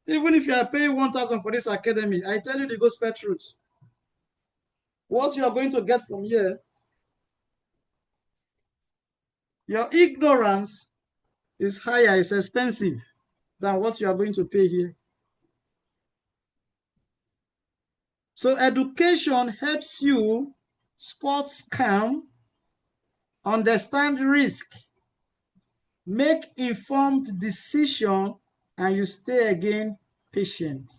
Even if you are paying 1,000 for this academy, I tell you the gospel truth. What you are going to get from here, your ignorance is higher, it's expensive than what you are going to pay here. So education helps you spot scam, understand risk, make informed decision, and you stay again patient.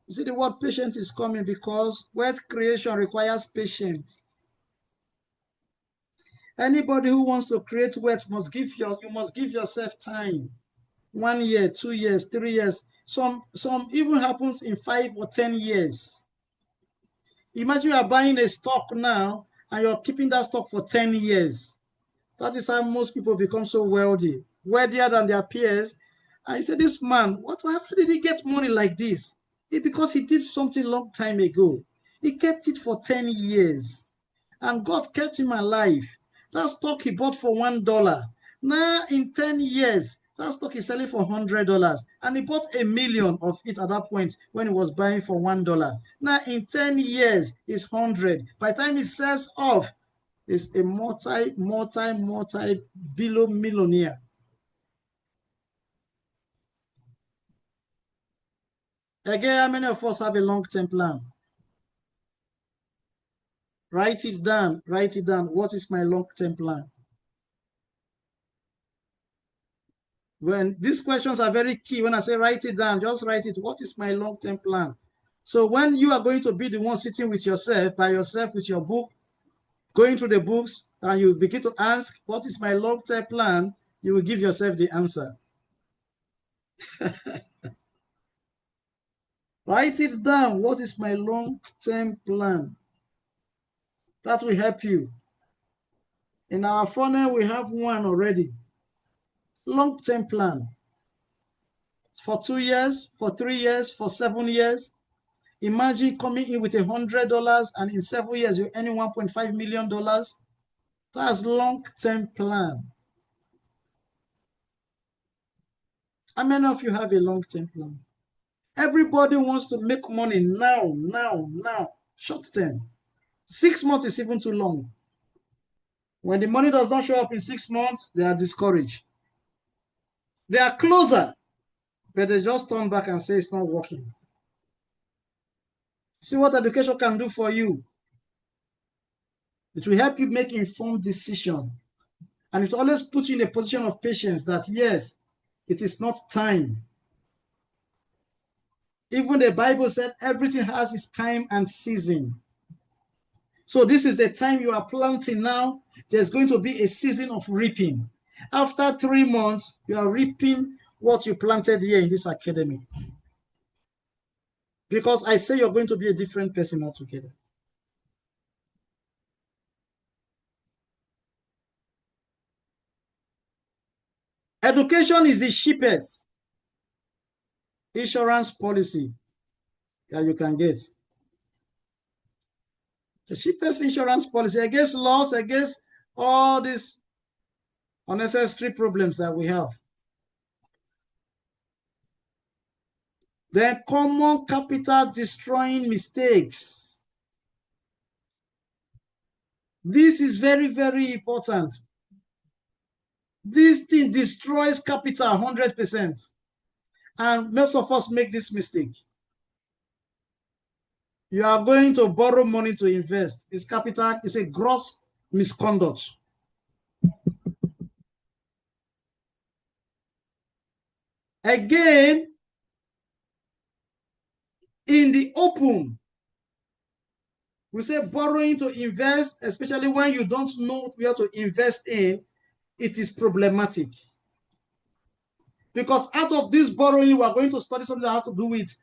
You see, the word patient is coming because wealth creation requires patience. Anybody who wants to create wealth must give yourself time. 1 year, 2 years, 3 years. Some even happens in 5 or 10 years. Imagine you are buying a stock now and you're keeping that stock for 10 years. That is how most people become so wealthy, wealthier than their peers. And you say, this man, how did he get money like this? It's because he did something long time ago. He kept it for 10 years. And God kept him alive. That stock he bought for $1. Now in 10 years, that stock is selling for $100. And he bought 1 million of it at that point when he was buying for $1. Now in 10 years, it's 100. By the time it sells off, it's a multi-billion millionaire. Again, how many of us have a long-term plan? Write it down. Write it down. What is my long-term plan? When these questions are very key, when I say write it down, just write it. What is my long-term plan? So when you are going to be the one sitting with yourself, by yourself with your book, going through the books, and you begin to ask, what is my long-term plan? You will give yourself the answer. Write it down. What is my long-term plan? That will help you. In our funnel, we have one already. Long-term plan. For 2 years, for 3 years, for 7 years. Imagine coming in with $100 and in 7 years, you're earning $1.5 million. That's long-term plan. How many of you have a long-term plan? Everybody wants to make money now. Short term. 6 months is even too long. When the money does not show up in 6 months, they are discouraged. They are closer, but they just turn back and say it's not working. See what education can do for you. It will help you make informed decisions. And it always puts you in a position of patience that, yes, it is not time. Even the Bible said everything has its time and season. So this is the time you are planting now. There's going to be a season of reaping. After 3 months, you are reaping what you planted here in this academy. Because I say you're going to be a different person altogether. Education is the cheapest insurance policy that you can get. The cheapest insurance policy against loss, against all these unnecessary problems that we have. Then common capital destroying mistakes. This is very, very important. This thing destroys capital 100%. And most of us make this mistake. You are going to borrow money to invest. It's capital, it's a gross misconduct. Again, in the open, we say borrowing to invest, especially when you don't know where to invest in, it is problematic. Because out of this borrowing, we are going to study something that has to do with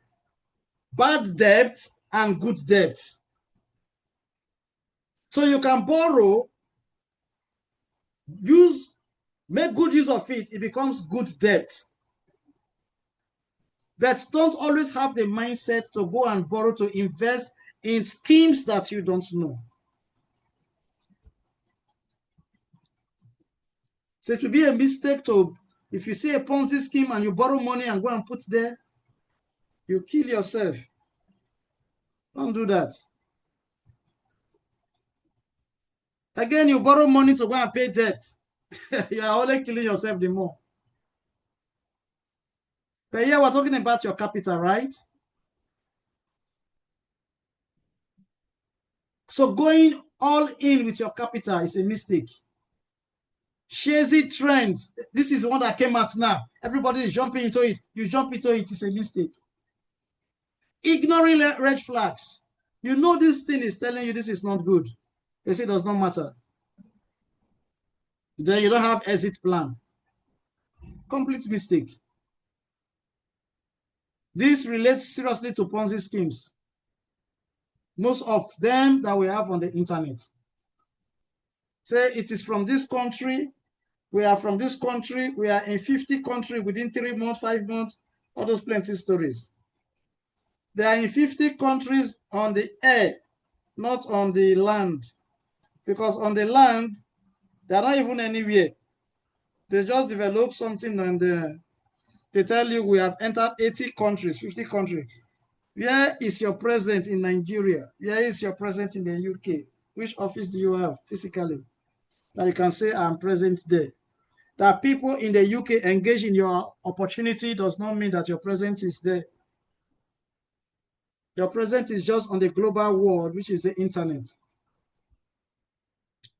bad debt and good debt. So you can borrow, make good use of it, it becomes good debt. But don't always have the mindset to go and borrow to invest in schemes that you don't know. So it will be a mistake to, if you see a Ponzi scheme and you borrow money and go and put there, you kill yourself. Don't do that. Again, you borrow money to go and pay debt. You are only killing yourself the more. But here we're talking about your capital, right? So going all in with your capital is a mistake. Chasing trends. This is one that came out now. Everybody is jumping into it. You jump into it, it's a mistake. Ignoring red flags. You know this thing is telling you this is not good. They say it does not matter. Then you don't have exit plan. Complete mistake. This relates seriously to Ponzi schemes. Most of them that we have on the internet. Say it is from this country. We are from this country. We are in 50 countries within 3 months, 5 months. All those plenty stories. They are in 50 countries on the air, not on the land. Because on the land, they are not even anywhere. They just develop something and they tell you we have entered 80 countries, 50 countries. Where is your presence in Nigeria? Where is your presence in the UK? Which office do you have physically? That you can say I'm present there. That people in the UK engage in your opportunity does not mean that your presence is there. Your presence is just on the global world, which is the internet.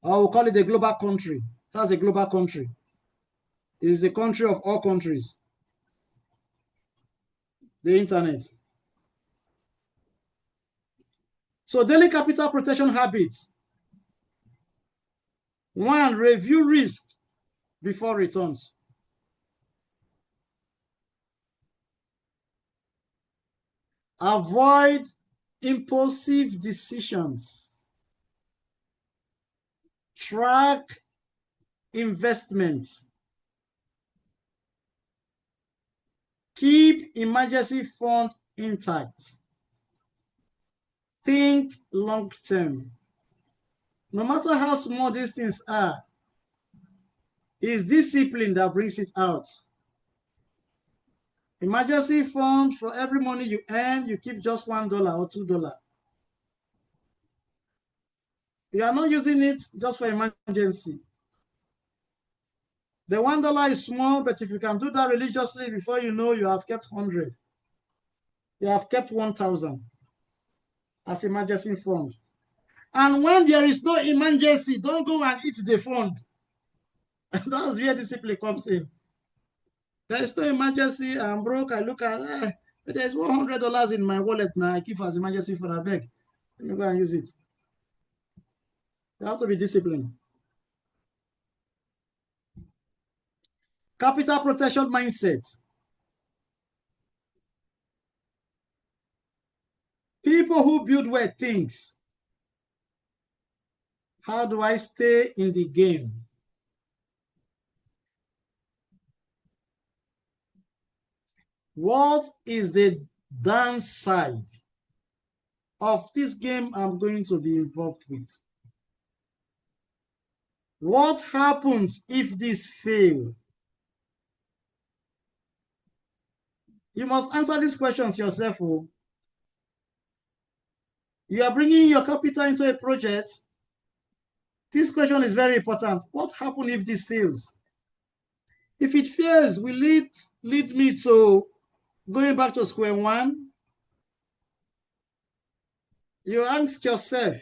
Or we'll call it the global country. That's a global country. It is the country of all countries. The internet. So daily capital protection habits. 1, review risk before returns. Avoid impulsive decisions. Track investments. Keep emergency fund intact. Think long term. No matter how small these things are, it's discipline that brings it out. Emergency fund, for every money you earn, you keep just $1 or $2. You are not using it just for emergency. The $1 is small, but if you can do that religiously, before you know, you have kept 100. You have kept 1,000 as emergency fund. And when there is no emergency, don't go and eat the fund. That's where discipline comes in. There's no emergency. I'm broke. I look at, there's $100 in my wallet now. I keep as emergency for a bag. Let me go and use it. You have to be disciplined. Capital protection mindset. People who build wealth things, how do I stay in the game? What is the downside of this game I'm going to be involved with? What happens if this fails? You must answer these questions yourself. Oh. You are bringing your capital into a project. This question is very important. What happens if this fails? If it fails, will it lead me to going back to square one? You ask yourself,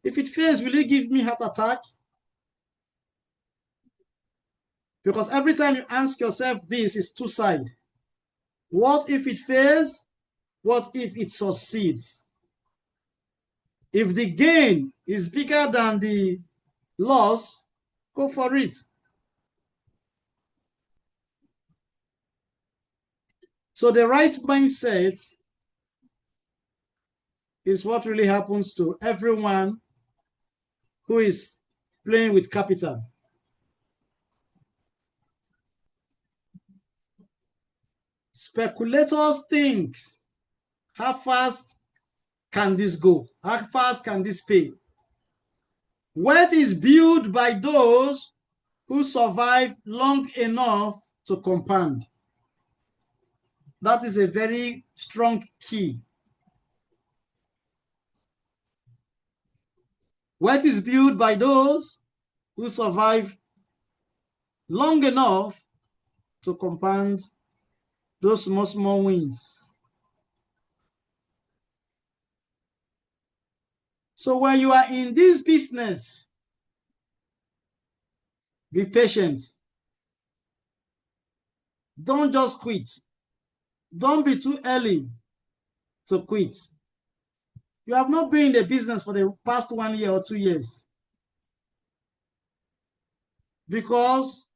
if it fails, will it give me heart attack? Because every time you ask yourself this, is two sides. What if it fails? What if it succeeds? If the gain is bigger than the loss, go for it. So the right mindset is what really happens to everyone who is playing with capital. Speculators think, how fast can this go? How fast can this pay? Wealth is built by those who survive long enough to compound. That is a very strong key. Wealth is built by those who survive long enough to compound those small wins. So when you are in this business, be patient. Don't just quit. Don't be too early to quit. You have not been in the business for the past 1 year or 2 years. Because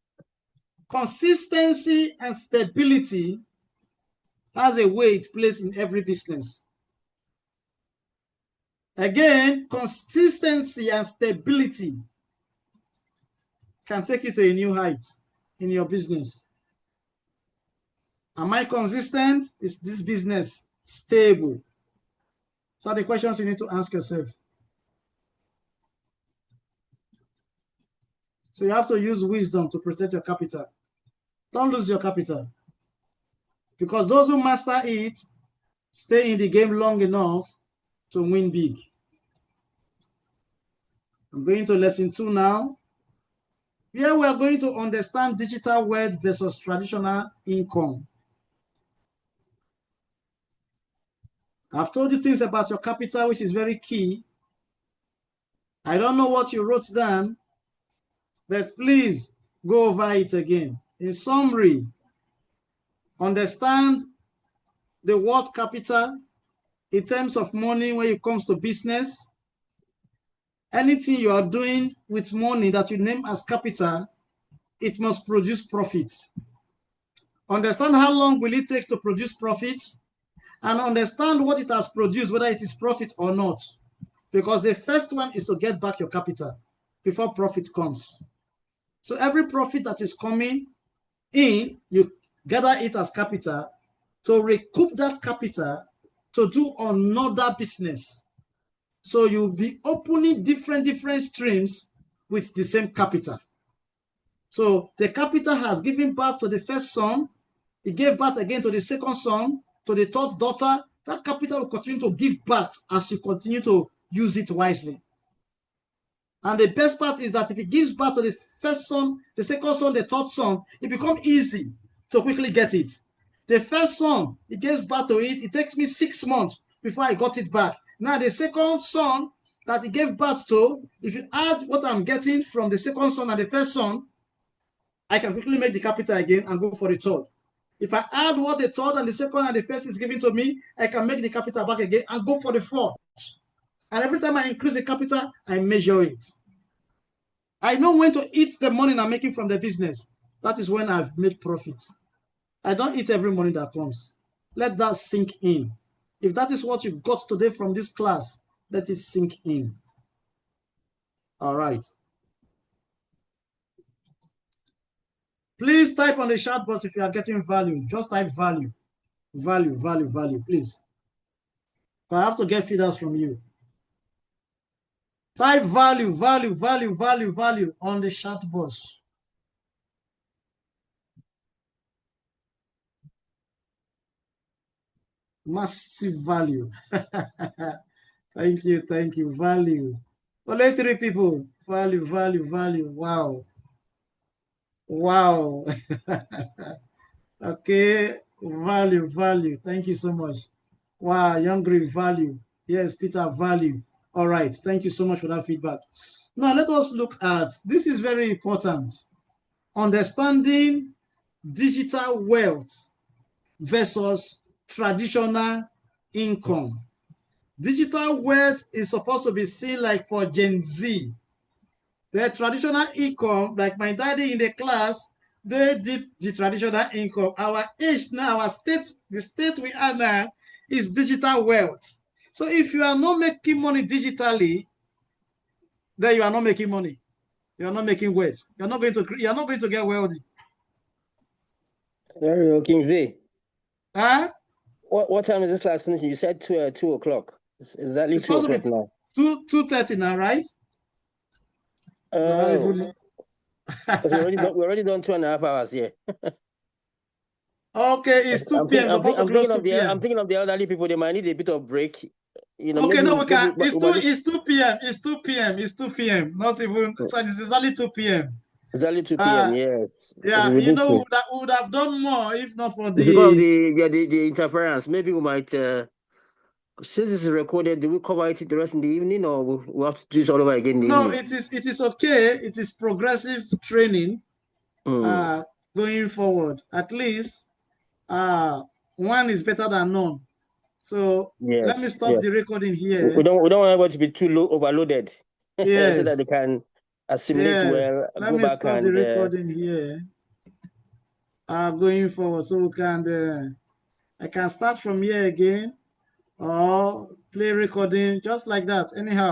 consistency and stability has a way it plays in every business. Again, consistency and stability can take you to a new height in your business. Am I consistent? Is this business stable? So the questions you need to ask yourself. So you have to use wisdom to protect your capital. Don't lose your capital. Because those who master it stay in the game long enough to win big. I'm going to lesson 2 now. Here we are going to understand digital wealth versus traditional income. I've told you things about your capital, which is very key. I don't know what you wrote down, but please go over it again. In summary, understand the word capital in terms of money when it comes to business. Anything you are doing with money that you name as capital, it must produce profit. Understand how long will it take to produce profit, and understand what it has produced, whether it is profit or not. Because the first one is to get back your capital before profit comes. So every profit that is coming in, you gather it as capital to recoup that capital to do another business. So you'll be opening different streams with the same capital. So the capital has given birth to the first son, it gave birth again to the second son, to the third daughter. That capital will continue to give birth as you continue to use it wisely. And the best part is that if it gives birth to the first son, the second son, the third son, it becomes easy to quickly get it. The first son, it gives birth to it, it takes me 6 months before I got it back. Now the second son, that he gave birth to, if you add what I'm getting from the second son and the first son, I can quickly make the capital again and go for the third. If I add what the third and the second and the first is giving to me, I can make the capital back again and go for the fourth. And every time I increase the capital, I measure it. I know when to eat the money I'm making from the business. That is when I've made profit. I don't eat every money that comes. Let that sink in. If that is what you got today from this class, let it sink in. All right. Please type on the chat box if you are getting value. Just type value, value, value, value, please. I have to get feeders from you. Type value, value, value, value, value on the chat box. Massive value. Thank you, value. Only 3 people. Value, value, value. Wow. Wow. Okay, value, value. Thank you so much. Wow, Young Green, value. Yes, Peter, value. All right, thank you so much for that feedback. Now, let us look at, this is very important, understanding digital wealth versus traditional income. Digital wealth is supposed to be seen like for Gen Z. The traditional income, like my daddy in the class, they did the traditional income. Our age now, our state, the state we are now is digital wealth. So if you are not making money digitally, then you are not making money. You are not making wealth. You are not going to get wealthy. Sorry, Kingsley. Huh? What time is this class finishing? You said 2 o'clock. It's exactly 2 o'clock now. 2:30 now, right? We're already done 2.5 hours here. Okay, it's 2 p.m. I'm thinking of the elderly people. They might need a bit of break. You know, okay, no, we can. It's 2 p.m. It's 2 p.m. It's 2 p.m. Not even. It's only 2 p.m. It's only 2 p.m. Yes. Yeah, you know that would have done more if not for the because of the interference. Maybe we might. Since this is recorded, do we cover it the rest in the evening, or we'll have to do this all over again? No, it is okay. It is progressive training. Going forward, at least one is better than none. So let me stop the recording here. We don't want everybody to be too overloaded. Yes. So that they can assimilate well. Let me stop the recording here. Going forward, so we can I can start from here again or play recording just like that anyhow.